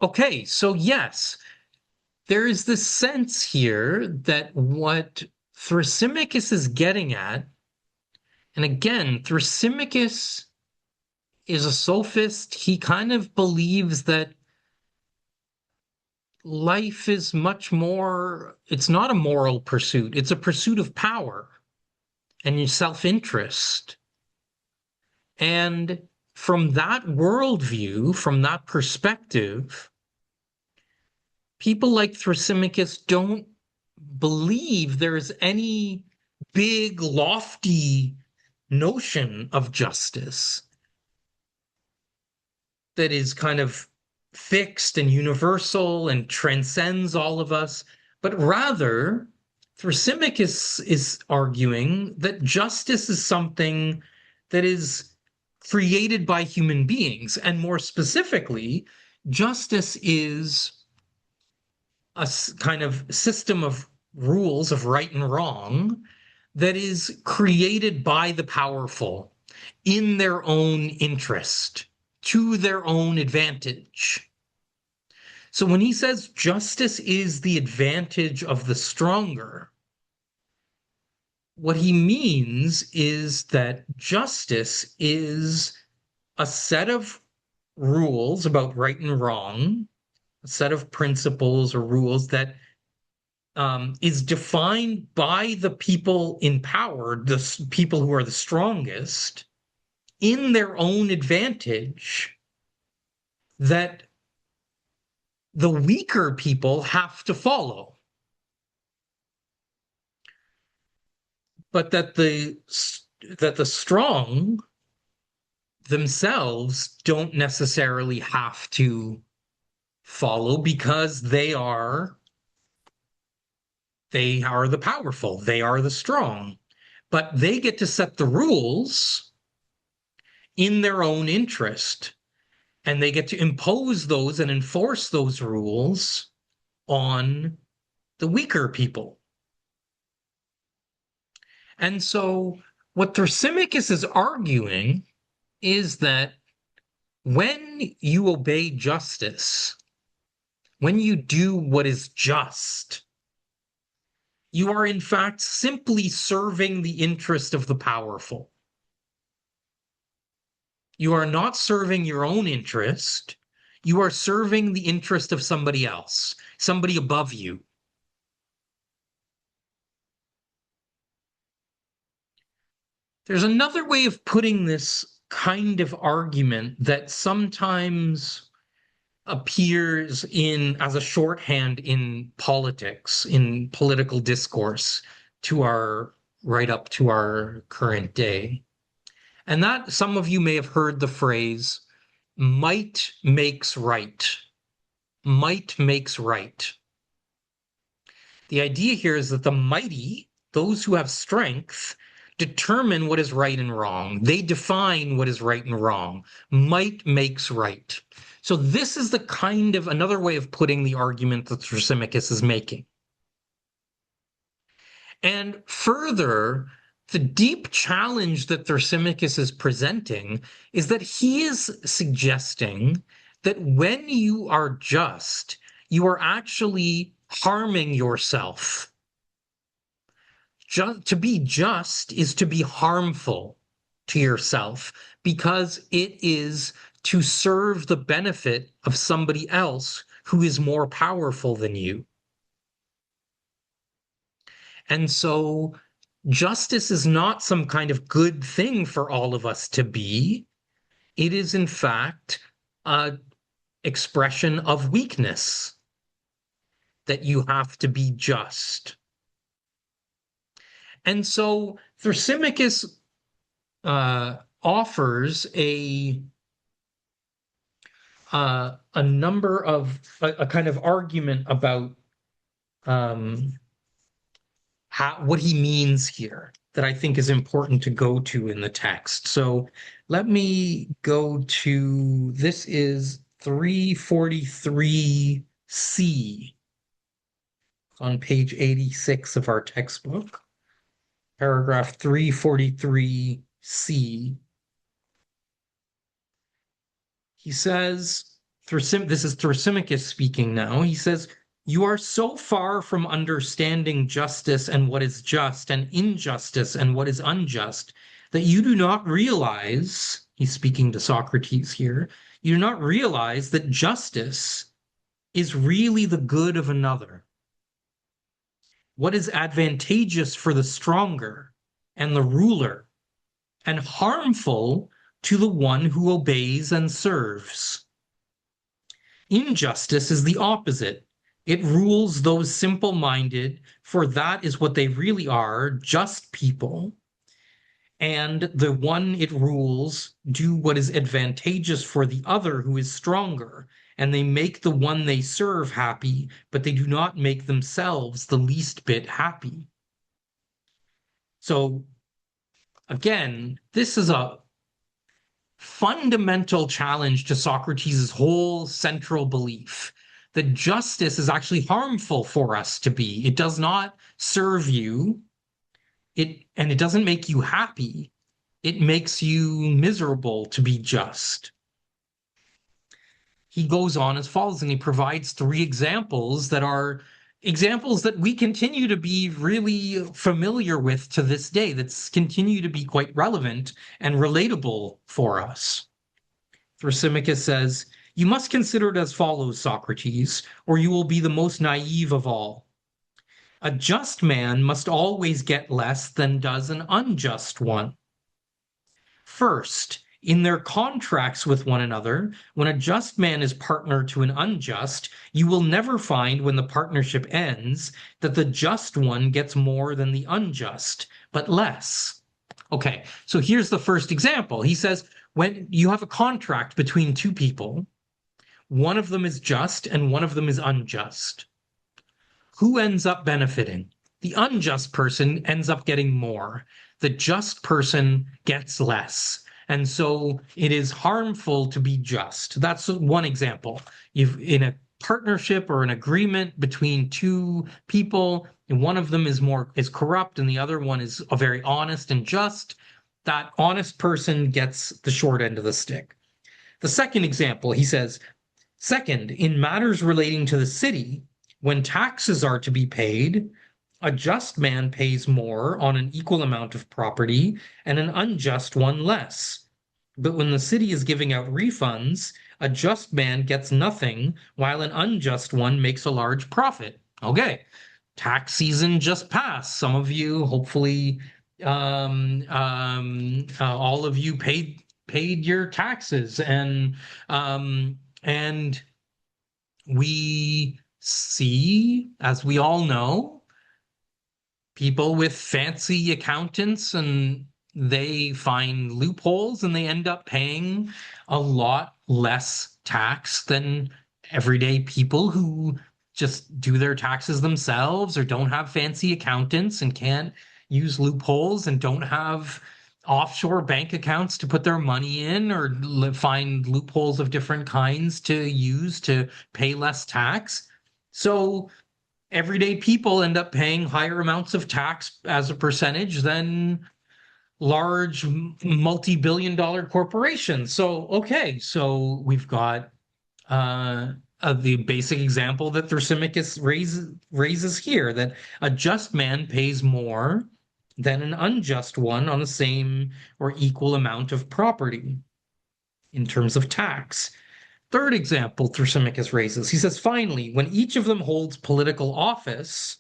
okay, so yes, there is this sense here that what Thrasymachus is getting at, and again, Thrasymachus is a sophist. He kind of believes that life is much more, it's not a moral pursuit, it's a pursuit of power and your self-interest. And from that worldview, from that perspective, people like Thrasymachus don't believe there's any big, lofty notion of justice that is kind of fixed and universal and transcends all of us, but rather, Thrasymachus is arguing that justice is something that is created by human beings. And more specifically, justice is a kind of system of rules of right and wrong that is created by the powerful in their own interest, to their own advantage. So when he says justice is the advantage of the stronger, what he means is that justice is a set of rules about right and wrong, a set of principles or rules that is defined by the people in power, the people who are the strongest, in their own advantage, that the weaker people have to follow. But that the strong themselves don't necessarily have to follow because they are the powerful, they are the strong, but they get to set the rules in their own interest, and they get to impose those and enforce those rules on the weaker people. And so what Thrasymachus is arguing is that when you obey justice, when you do what is just, you are in fact simply serving the interest of the powerful. You are not serving your own interest. You are serving the interest of somebody else, somebody above you. There's another way of putting this kind of argument that sometimes appears in as a shorthand in politics, in political discourse, to our right up to our current day. And that some of you may have heard the phrase, might makes right. Might makes right. The idea here is that the mighty, those who have strength, determine what is right and wrong. They define what is right and wrong. Might makes right. So this is the kind of another way of putting the argument that Thrasymachus is making. And further, the deep challenge that Thrasymachus is presenting is that he is suggesting that when you are just, you are actually harming yourself. To be just is to be harmful to yourself because it is to serve the benefit of somebody else who is more powerful than you. And so justice is not some kind of good thing for all of us to be. It is, in fact, an expression of weakness that you have to be just. And so Thrasymachus offers a number of a kind of argument about what he means here that I think is important to go to in the text. So let me go to, this is 343C on page 86 of our textbook, paragraph 343C. He says, this is Thrasymachus speaking now, he says, "You are so far from understanding justice and what is just, and injustice and what is unjust, that you do not realize," he's speaking to Socrates here, "you do not realize that justice is really the good of another. What is advantageous for the stronger and the ruler, and harmful to the one who obeys and serves. Injustice is the opposite. It rules those simple-minded, for that is what they really are, just people. And the one it rules do what is advantageous for the other who is stronger, and they make the one they serve happy, but they do not make themselves the least bit happy." So, again, this is a fundamental challenge to Socrates' whole central belief that justice is actually harmful for us to be. It does not serve you, and it doesn't make you happy. It makes you miserable to be just. He goes on as follows, and he provides 3 examples that are examples that we continue to be really familiar with to this day, that continue to be quite relevant and relatable for us. Thrasymachus says, "You must consider it as follows, Socrates, or you will be the most naive of all. A just man must always get less than does an unjust one. First, in their contracts with one another, when a just man is partner to an unjust, you will never find when the partnership ends that the just one gets more than the unjust, but less." Okay, so here's the first example. He says, when you have a contract between 2 people, one of them is just and one of them is unjust. Who ends up benefiting? The unjust person ends up getting more. The just person gets less. And so it is harmful to be just. That's one example. In a partnership or an agreement between 2 people, and one of them is corrupt and the other one is very honest and just, that honest person gets the short end of the stick. The second example, he says, second, in matters relating to the city, when taxes are to be paid, a just man pays more on an equal amount of property, and an unjust one less. But when the city is giving out refunds, a just man gets nothing, while an unjust one makes a large profit. Okay, tax season just passed. Some of you, hopefully, all of you paid your taxes, and we see, as we all know, people with fancy accountants, and they find loopholes and they end up paying a lot less tax than everyday people who just do their taxes themselves, or don't have fancy accountants and can't use loopholes and don't have offshore bank accounts to put their money in, or find loopholes of different kinds to use to pay less tax. So everyday people end up paying higher amounts of tax as a percentage than large multi-billion-dollar corporations. So, okay, so we've got the basic example that Thrasymachus raises here, that a just man pays more than an unjust one on the same or equal amount of property in terms of tax. Third example Thrasymachus raises, he says, finally, when each of them holds political office,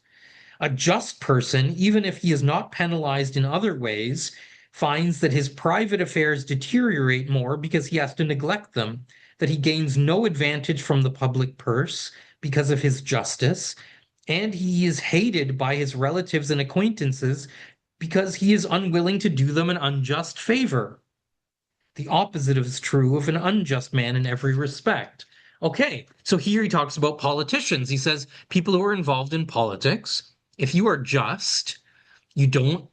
a just person, even if he is not penalized in other ways, finds that his private affairs deteriorate more because he has to neglect them, that he gains no advantage from the public purse because of his justice, and he is hated by his relatives and acquaintances because he is unwilling to do them an unjust favor. The opposite is true of an unjust man in every respect. Okay, so here he talks about politicians. He says people who are involved in politics, if you are just, you don't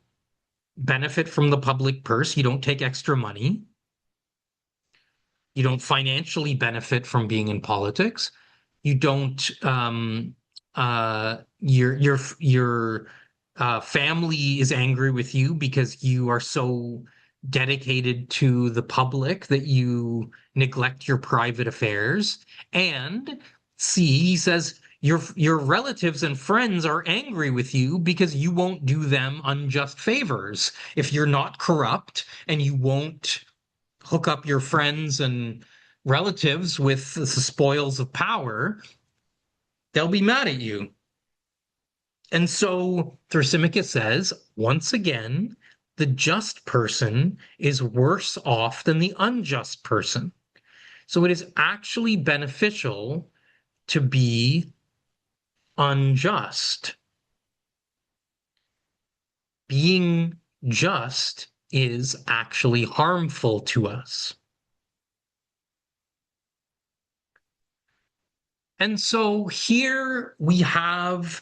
benefit from the public purse, you don't take extra money, you don't financially benefit from being in politics, you don't your family is angry with you because you are so dedicated to the public that you neglect your private affairs. And C, he says your relatives and friends are angry with you because you won't do them unjust favors. If you're not corrupt and you won't hook up your friends and relatives with the spoils of power, they'll be mad at you. And so Thrasymachus says, once again, the just person is worse off than the unjust person. So it is actually beneficial to be unjust. Being just is actually harmful to us. And so here we have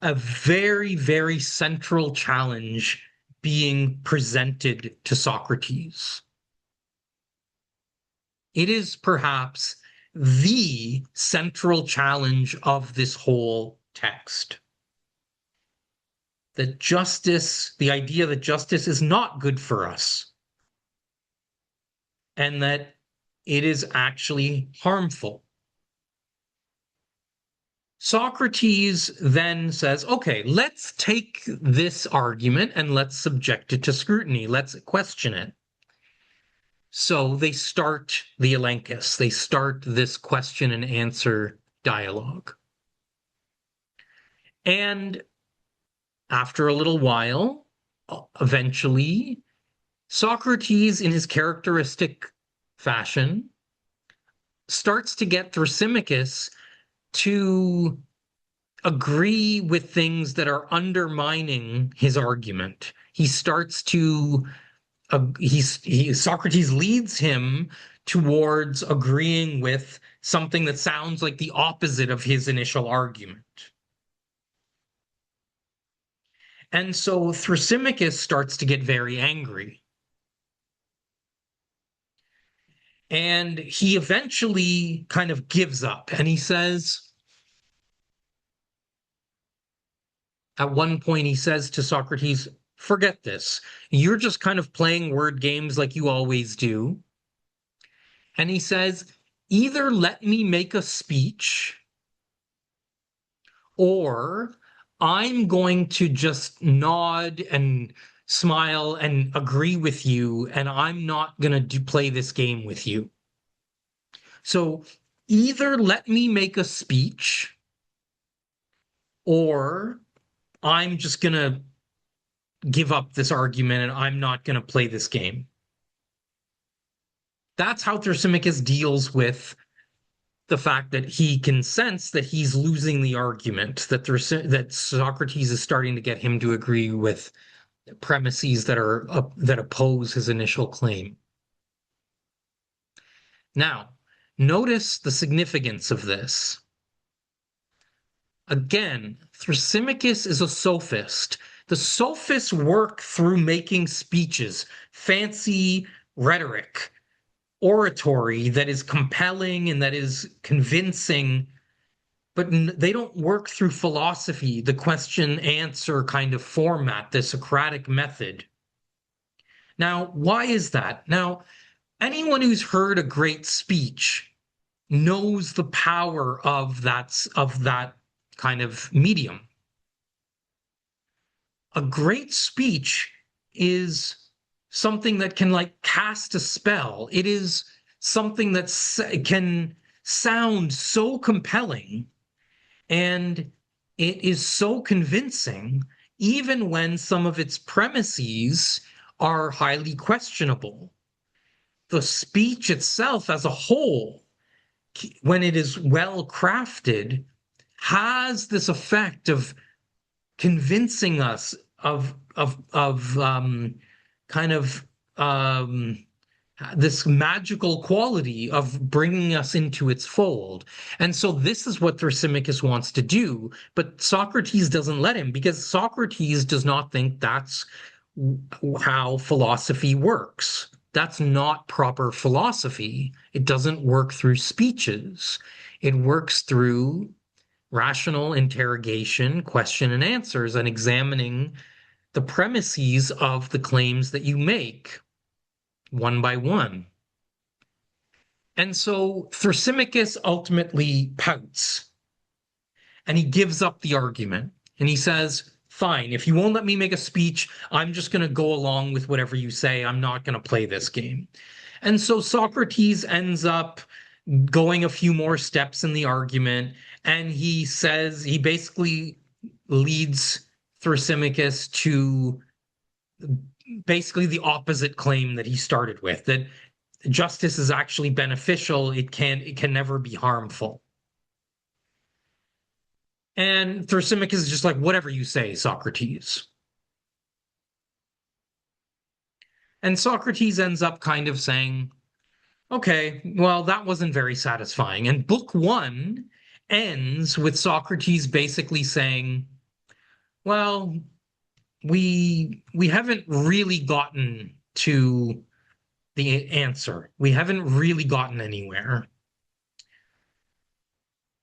a very, very central challenge being presented to Socrates. It is perhaps the central challenge of this whole text. That justice, the idea that justice is not good for us, and that it is actually harmful. Socrates then says, okay, let's take this argument and let's subject it to scrutiny. Let's question it. So they start the Elenchus. They start this question and answer dialogue. And after a little while, eventually, Socrates, in his characteristic fashion, starts to get Thrasymachus to agree with things that are undermining his argument. He starts to, Socrates leads him towards agreeing with something that sounds like the opposite of his initial argument. And so Thrasymachus starts to get very angry. And he eventually kind of gives up, and he says, at one point, he says to Socrates, forget this. You're just kind of playing word games like you always do. And he says, either let me make a speech, or I'm going to just nod and smile and agree with you, and I'm not going to play this game with you. So either let me make a speech, or I'm just going to give up this argument and I'm not going to play this game. That's how Thrasymachus deals with the fact that he can sense that he's losing the argument, that Socrates is starting to get him to agree with premises that oppose his initial claim. Now, notice the significance of this. Again, Thrasymachus is a sophist. The sophists work through making speeches, fancy rhetoric, oratory that is compelling and that is convincing, but they don't work through philosophy, the question answer kind of format, the Socratic method. Now, why is that? Now, anyone who's heard a great speech knows the power of that kind of medium. A great speech is something that can like cast a spell. It is something that can sound so compelling and it is so convincing, even when some of its premises are highly questionable. The speech itself as a whole, when it is well crafted, has this effect of convincing us of kind of this magical quality of bringing us into its fold. And so this is what Thrasymachus wants to do, but Socrates doesn't let him, because Socrates does not think that's how philosophy works. That's not proper philosophy. It doesn't work through speeches. It works through rational interrogation, question and answers, and examining the premises of the claims that you make one by one. And so Thrasymachus ultimately pouts and he gives up the argument and he says, fine, if you won't let me make a speech, I'm just going to go along with whatever you say. I'm not going to play this game. And so Socrates ends up going a few more steps in the argument, and he basically leads Thrasymachus to basically the opposite claim that he started with, that justice is actually beneficial. It can never be harmful. And Thrasymachus is just like, whatever you say, Socrates. And Socrates ends up kind of saying, okay, well, that wasn't very satisfying. And book one ends with Socrates basically saying, well, we haven't really gotten to the answer. We haven't really gotten anywhere.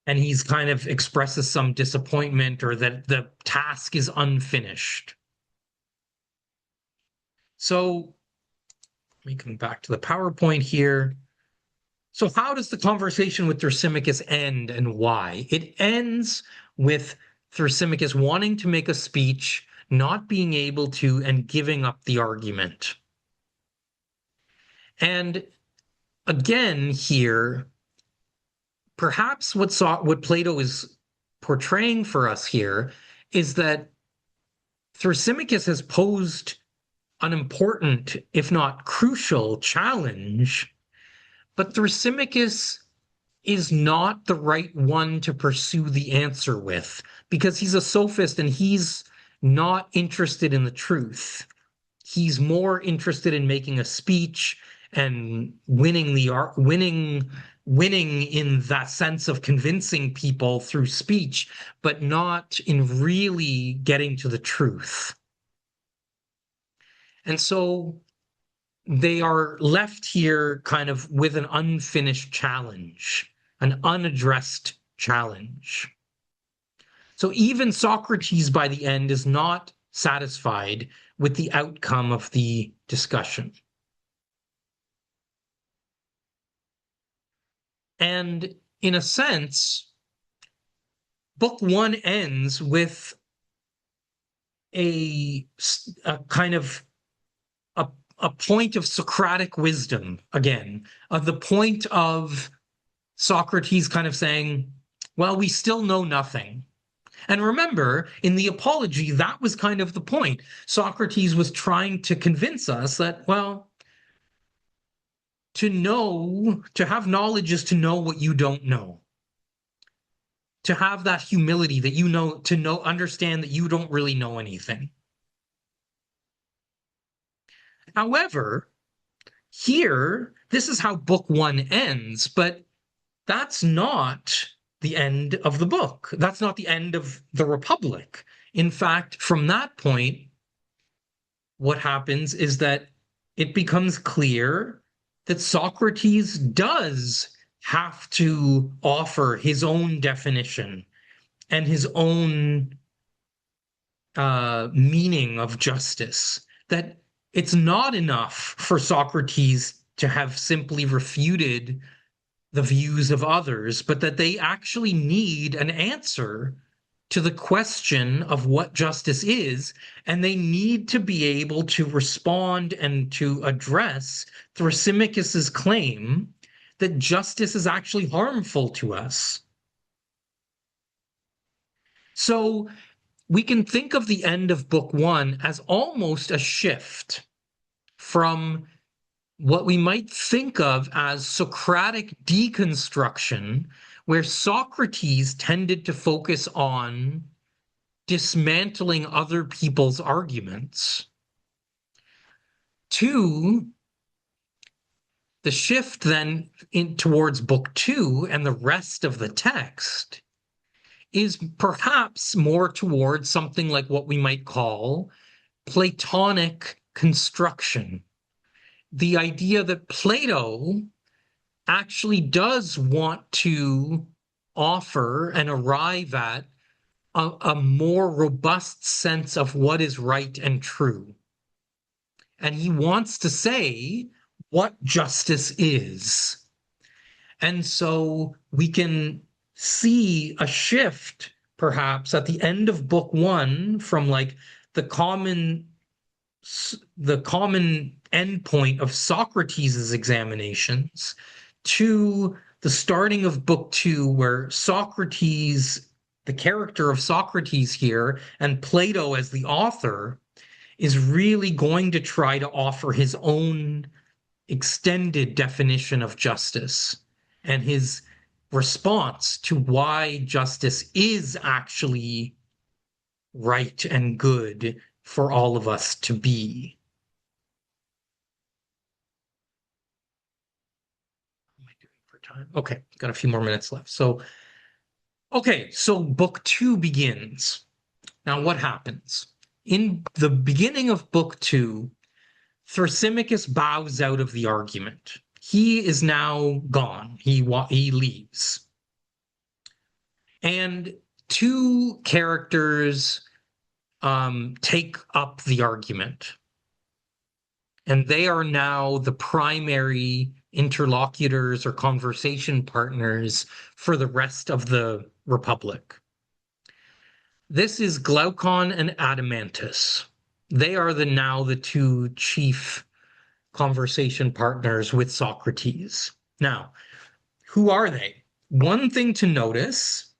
And he's kind of expresses some disappointment, or that the task is unfinished. So let me come back to the PowerPoint here. So how does the conversation with Thrasymachus end, and why? It ends with Thrasymachus wanting to make a speech, not being able to, and giving up the argument. And again here, perhaps what Plato is portraying for us here is that Thrasymachus has posed an important, if not crucial, challenge, but Thrasymachus is not the right one to pursue the answer with, because he's a sophist and he's not interested in the truth. He's more interested in making a speech and winning in that sense of convincing people through speech, but not in really getting to the truth. And so they are left here kind of with an unfinished challenge, an unaddressed challenge. So even Socrates by the end is not satisfied with the outcome of the discussion. And in a sense, book one ends with a kind of a point of Socratic wisdom, again, of the point of Socrates kind of saying, well, we still know nothing. And remember, in the Apology, that was kind of the point. Socrates was trying to convince us that, well, to have knowledge is to know what you don't know. To have that humility that understand that you don't really know anything. However, here, this is how book one ends, but that's not the end of the book. That's not the end of the Republic. In fact, from that point, what happens is that it becomes clear that Socrates does have to offer his own definition and his own meaning of justice, that it's not enough for Socrates to have simply refuted the views of others, but that they actually need an answer to the question of what justice is, and they need to be able to respond and to address Thrasymachus's claim that justice is actually harmful to us. So we can think of the end of Book One as almost a shift from what we might think of as Socratic deconstruction, where Socrates tended to focus on dismantling other people's arguments, to the shift then towards Book Two and the rest of the text is perhaps more towards something like what we might call Platonic construction. The idea that Plato actually does want to offer and arrive at a more robust sense of what is right and true. And he wants to say what justice is. And so we can see a shift, perhaps, at the end of Book One from like the common endpoint of Socrates' examinations to the starting of Book Two, where Socrates, the character of Socrates here, and Plato as the author, is really going to try to offer his own extended definition of justice and his response to why justice is actually right and good for all of us to be. What am I doing for time? Okay, got a few more minutes left. So Book Two begins. Now, what happens? In the beginning of Book Two, Thrasymachus bows out of the argument. He is now gone. He leaves. And two characters take up the argument. And they are now the primary interlocutors or conversation partners for the rest of the Republic. This is Glaucon and Adeimantus. They are now the two chief conversation partners with Socrates. Now, who are they? One thing to notice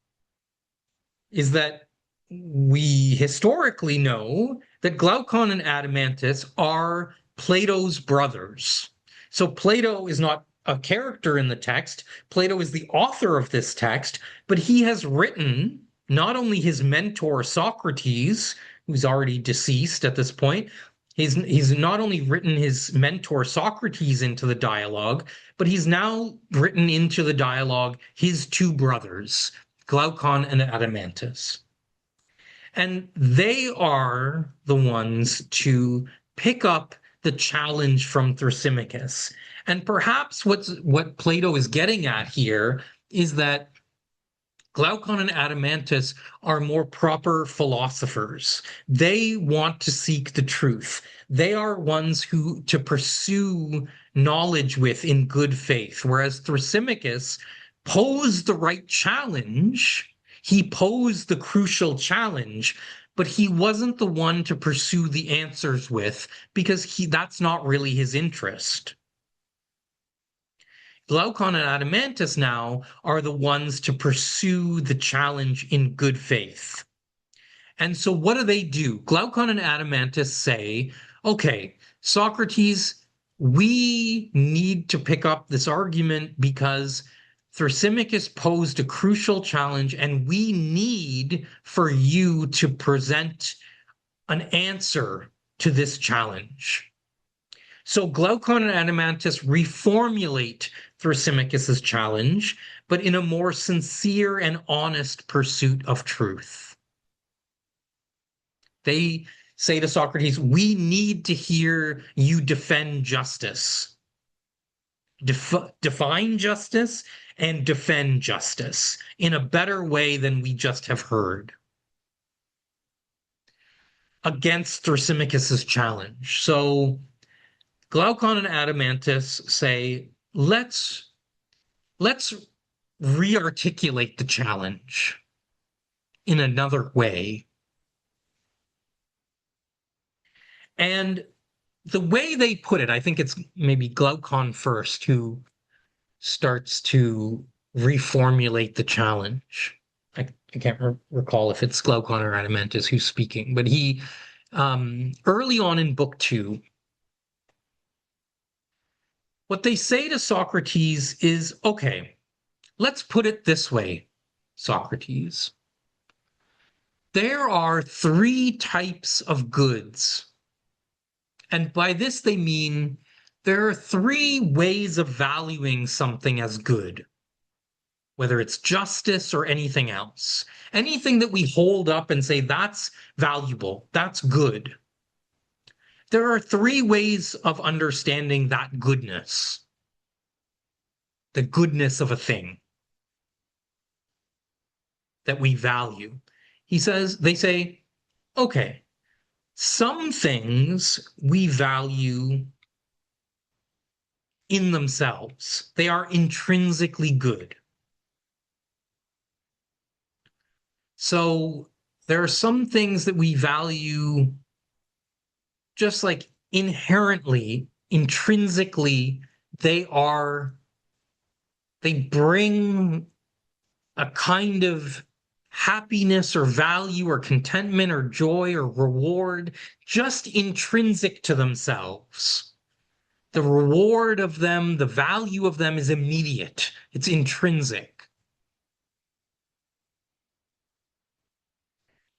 is that we historically know that Glaucon and Adeimantus are Plato's brothers. So Plato is not a character in the text. Plato is the author of this text, but he has written not only his mentor Socrates, who's already deceased at this point, he's not only written his mentor Socrates into the dialogue, but he's now written into the dialogue his two brothers, Glaucon and Adeimantus. And they are the ones to pick up the challenge from Thrasymachus. And perhaps what Plato is getting at here is that Glaucon and Adeimantus are more proper philosophers. They want to seek the truth. They are ones who to pursue knowledge with in good faith, whereas Thrasymachus posed the right challenge. He posed the crucial challenge, but he wasn't the one to pursue the answers with because that's not really his interest. Glaucon and Adeimantus now are the ones to pursue the challenge in good faith. And so what do? Glaucon and Adeimantus say, okay, Socrates, we need to pick up this argument because Thrasymachus posed a crucial challenge and we need for you to present an answer to this challenge. So Glaucon and Adeimantus reformulate Thrasymachus's challenge but in a more sincere and honest pursuit of truth. They say to Socrates, we need to hear you defend justice. Define justice and defend justice in a better way than we just have heard. Against Thrasymachus's challenge. So Glaucon and Adeimantus say, let's re-articulate the challenge in another way. And the way they put it, I think it's maybe Glaucon first who starts to reformulate the challenge. I can't recall if it's Glaucon or Adeimantus who's speaking, but he, early on in book 2, what they say to Socrates is, okay, let's put it this way, Socrates. There are 3 types of goods. And by this they mean there are 3 ways of valuing something as good, whether it's justice or anything else. Anything that we hold up and say that's valuable, that's good. There are 3 ways of understanding that goodness, the goodness of a thing that we value. They say, okay, some things we value in themselves. They are intrinsically good. So there are some things that we value just like inherently, intrinsically, they bring a kind of happiness or value or contentment or joy or reward just intrinsic to themselves. The reward of them, the value of them is immediate. It's intrinsic.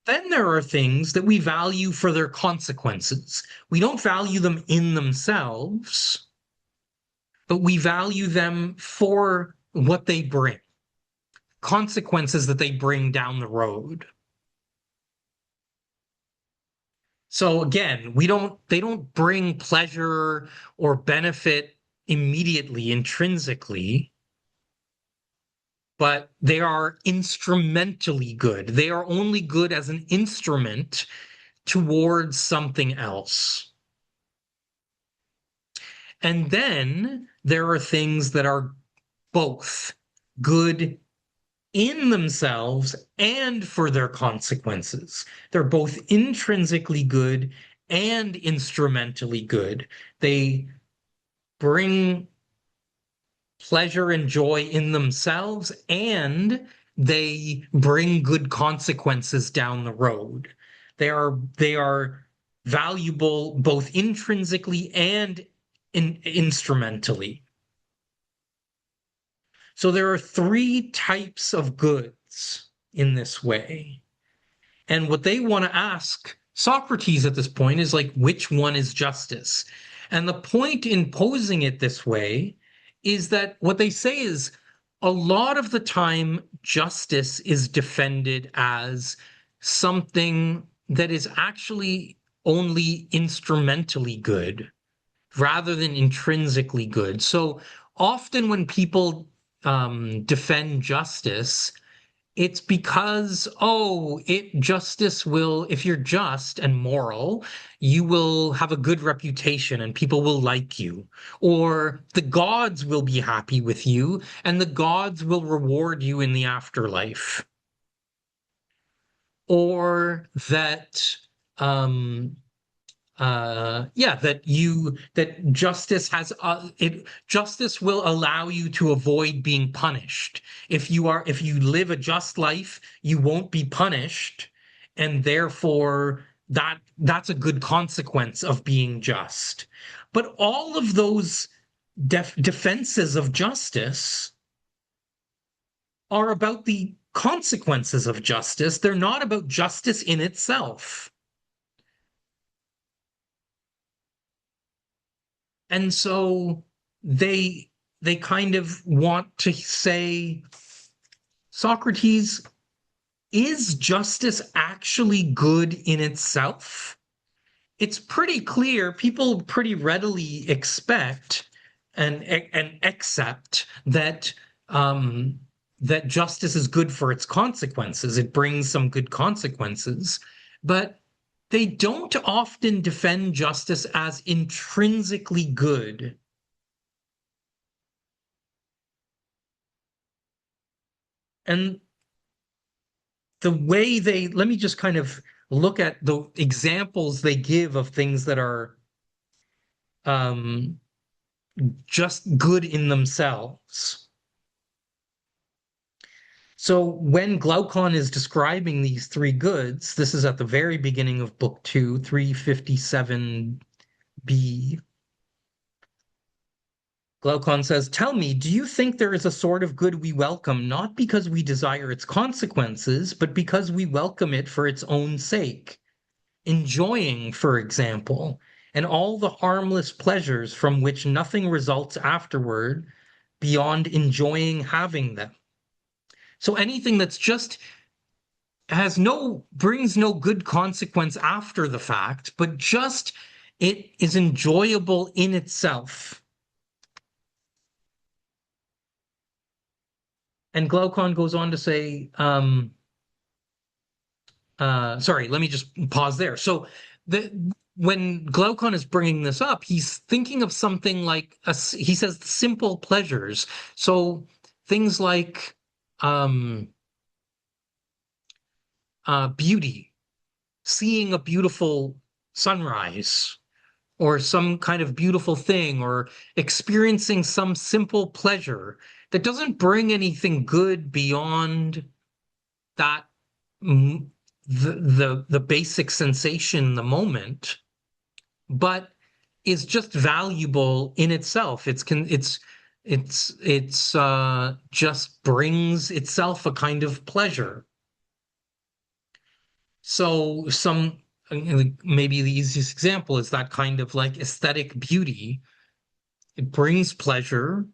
Then there are things that we value for their consequences. We don't value them in themselves, but we value them for what they bring, consequences that they bring down the road. So again, they don't bring pleasure or benefit immediately, intrinsically, but they are instrumentally good. They are only good as an instrument towards something else. And then there are things that are both good in themselves and for their consequences. They're both intrinsically good and instrumentally good. They bring pleasure and joy in themselves, and they bring good consequences down the road. They are valuable both intrinsically and instrumentally. So there are 3 types of goods in this way. And what they want to ask Socrates at this point is like, which one is justice? And the point in posing it this way is that what they say is a lot of the time justice is defended as something that is actually only instrumentally good rather than intrinsically good. So often when people defend justice, it's because, justice will, if you're just and moral, you will have a good reputation and people will like you. Or the gods will be happy with you and the gods will reward you in the afterlife. Or that, that justice will allow you to avoid being punished. If you live a just life, you won't be punished, and therefore that's a good consequence of being just. But all of those defenses of justice are about the consequences of justice. They're not about justice in itself. And so they they kind of want to say, Socrates, is justice actually good in itself? It's pretty clear, people pretty readily expect and accept that that justice is good for its consequences. It brings some good consequences, but they don't often defend justice as intrinsically good. And the way let me just kind of look at the examples they give of things that are just good in themselves. So when Glaucon is describing these three goods, this is at the very beginning of Book 2, 357b. Glaucon says, "Tell me, do you think there is a sort of good we welcome, not because we desire its consequences, but because we welcome it for its own sake? Enjoying, for example, and all the harmless pleasures from which nothing results afterward beyond enjoying having them." So anything that's just brings no good consequence after the fact, but just it is enjoyable in itself. And Glaucon goes on to say, sorry, let me just pause there. So when Glaucon is bringing this up, he's thinking of something like, he says, simple pleasures. So things like beauty, seeing a beautiful sunrise, or some kind of beautiful thing, or experiencing some simple pleasure that doesn't bring anything good beyond that, the basic sensation in the moment, but is just valuable in itself. It's just brings itself a kind of pleasure. So maybe the easiest example is that kind of like aesthetic beauty. It brings pleasure,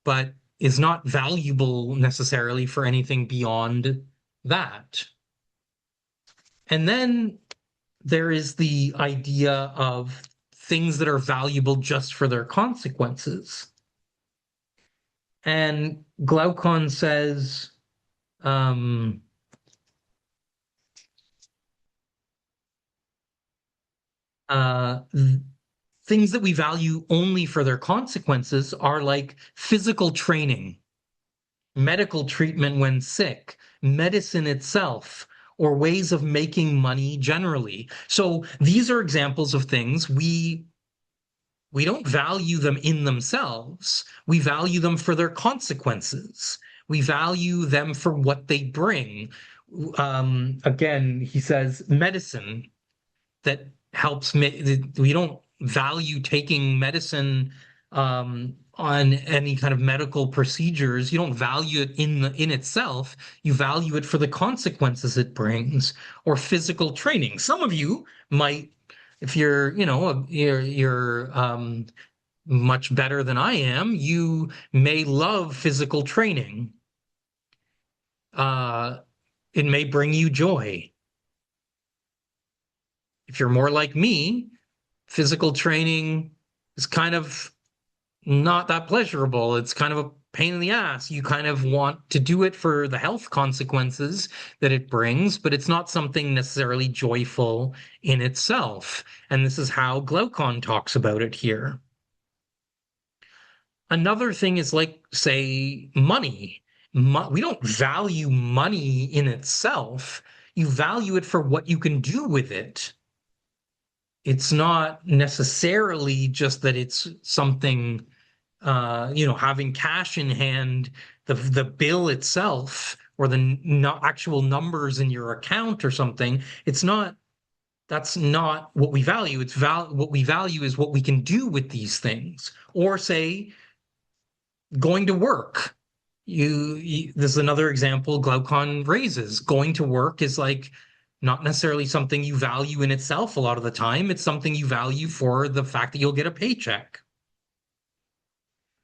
but is not valuable necessarily for anything beyond that. And then there is the idea of things that are valuable just for their consequences. And Glaucon says, things that we value only for their consequences are like physical training, medical treatment when sick, medicine itself, or ways of making money generally. So these are examples of things we don't value them in themselves. We value them for their consequences. We value them for what they bring. Again, he says medicine that helps we don't value taking medicine on any kind of medical procedures. You don't value it in itself. You value it for the consequences it brings. Or physical training. Some of you might, if you're much better than I am, you may love physical training. It may bring you joy. If you're more like me, physical training is kind of not that pleasurable. It's kind of a pain in the ass. You kind of want to do it for the health consequences that it brings, but it's not something necessarily joyful in itself. And this is how Glaucon talks about it here. Another thing is like, say, money. We don't value money in itself. You value it for what you can do with it. It's not necessarily just that it's something, having cash in hand, the bill itself, or the actual numbers in your account or something. That's not what we value. What we value is what we can do with these things. Or say, going to work. This is another example Glaucon raises. Going to work is like not necessarily something you value in itself a lot of the time. It's something you value for the fact that you'll get a paycheck.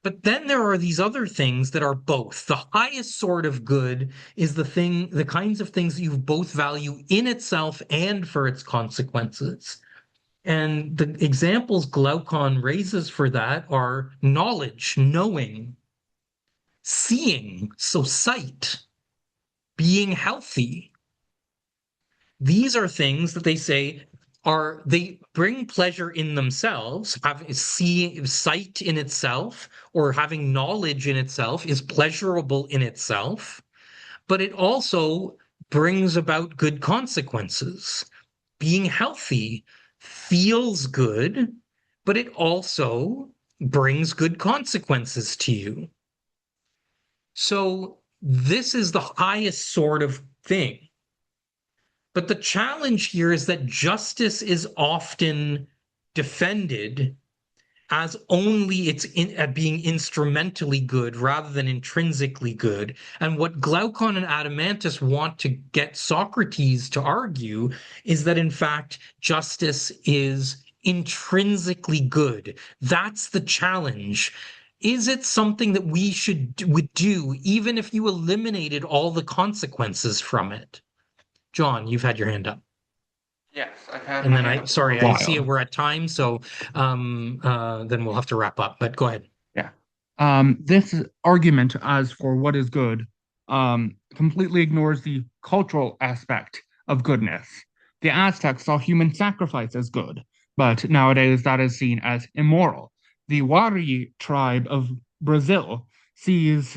But then there are these other things that are both. The highest sort of good is the kinds of things that you both value in itself and for its consequences. And the examples Glaucon raises for that are knowledge, knowing, seeing, so sight, being healthy. These are things that they say they bring pleasure in themselves. Seeing sight in itself or having knowledge in itself is pleasurable in itself, but it also brings about good consequences. Being healthy feels good, but it also brings good consequences to you. So this is the highest sort of thing. But the challenge here is that justice is often defended as only at being instrumentally good rather than intrinsically good. And what Glaucon and Adeimantus want to get Socrates to argue is that, in fact, justice is intrinsically good. That's the challenge. Is it something that we would do even if you eliminated all the consequences from it? John, you've had your hand up. Yes, I've had And my then hand up sorry, for a I see while. we're at time, so then we'll have to wrap up, but go ahead. Yeah. This argument as for what is good completely ignores the cultural aspect of goodness. The Aztecs saw human sacrifice as good, but nowadays that is seen as immoral. The Wari tribe of Brazil sees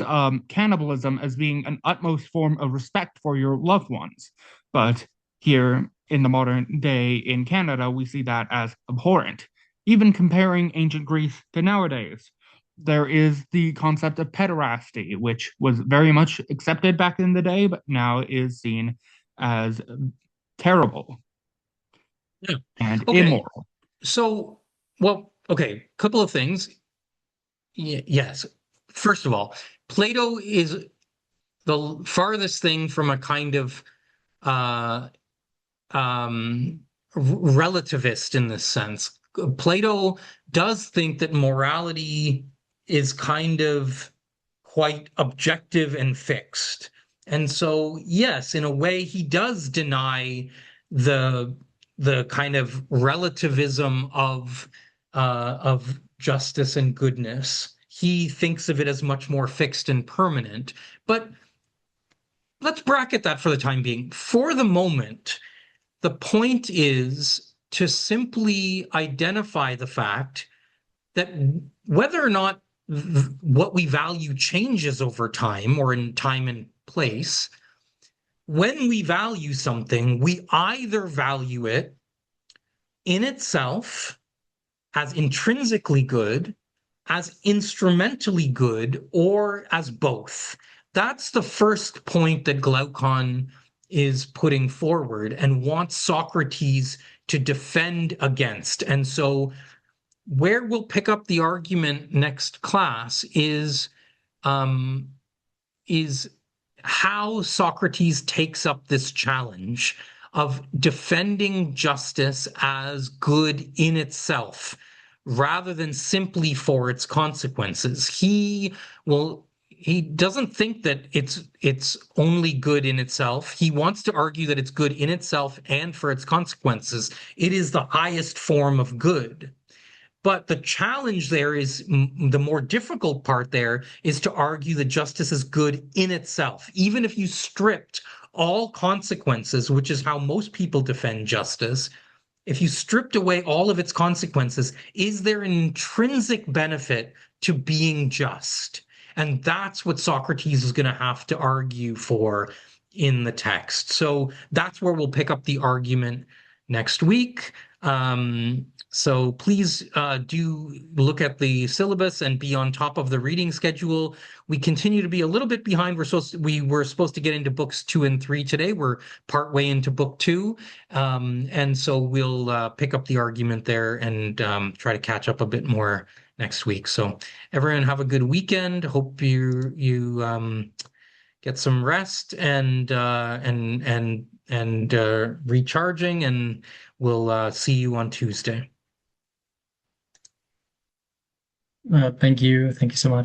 cannibalism as being an utmost form of respect for your loved ones, but here in the modern day in Canada, we see that as abhorrent. Even comparing ancient Greece to nowadays, there is the concept of pederasty, which was very much accepted back in the day, but now is seen as terrible and immoral. So, well, okay, couple of things. Yes. First of all, Plato is the farthest thing from a kind of relativist in this sense. Plato does think that morality is kind of quite objective and fixed. And so, yes, in a way, he does deny the kind of relativism of justice and goodness. He thinks of it as much more fixed and permanent. But let's bracket that for the time being. For the moment, the point is to simply identify the fact that whether or not what we value changes over time or in time and place, when we value something, we either value it in itself as intrinsically good, as instrumentally good, or as both. That's the first point that Glaucon is putting forward and wants Socrates to defend against. And so where we'll pick up the argument next class is how Socrates takes up this challenge of defending justice as good in itself rather than simply for its consequences. He doesn't think that it's only good in itself. He wants to argue that it's good in itself and for its consequences. It is the highest form of good. But the challenge there is the more difficult part there is to argue that justice is good in itself. Even if you stripped all consequences, which is how most people defend justice, if you stripped away all of its consequences, is there an intrinsic benefit to being just? And that's what Socrates is going to have to argue for in the text. So that's where we'll pick up the argument next week. So please do look at the syllabus and be on top of the reading schedule. We continue to be a little bit behind. We were supposed to get into books 2 and 3 today. We're partway into book 2. And so we'll pick up the argument there and try to catch up a bit more next week. So everyone have a good weekend. Hope you get some rest and recharging, and we'll see you on Tuesday. Thank you. Thank you so much.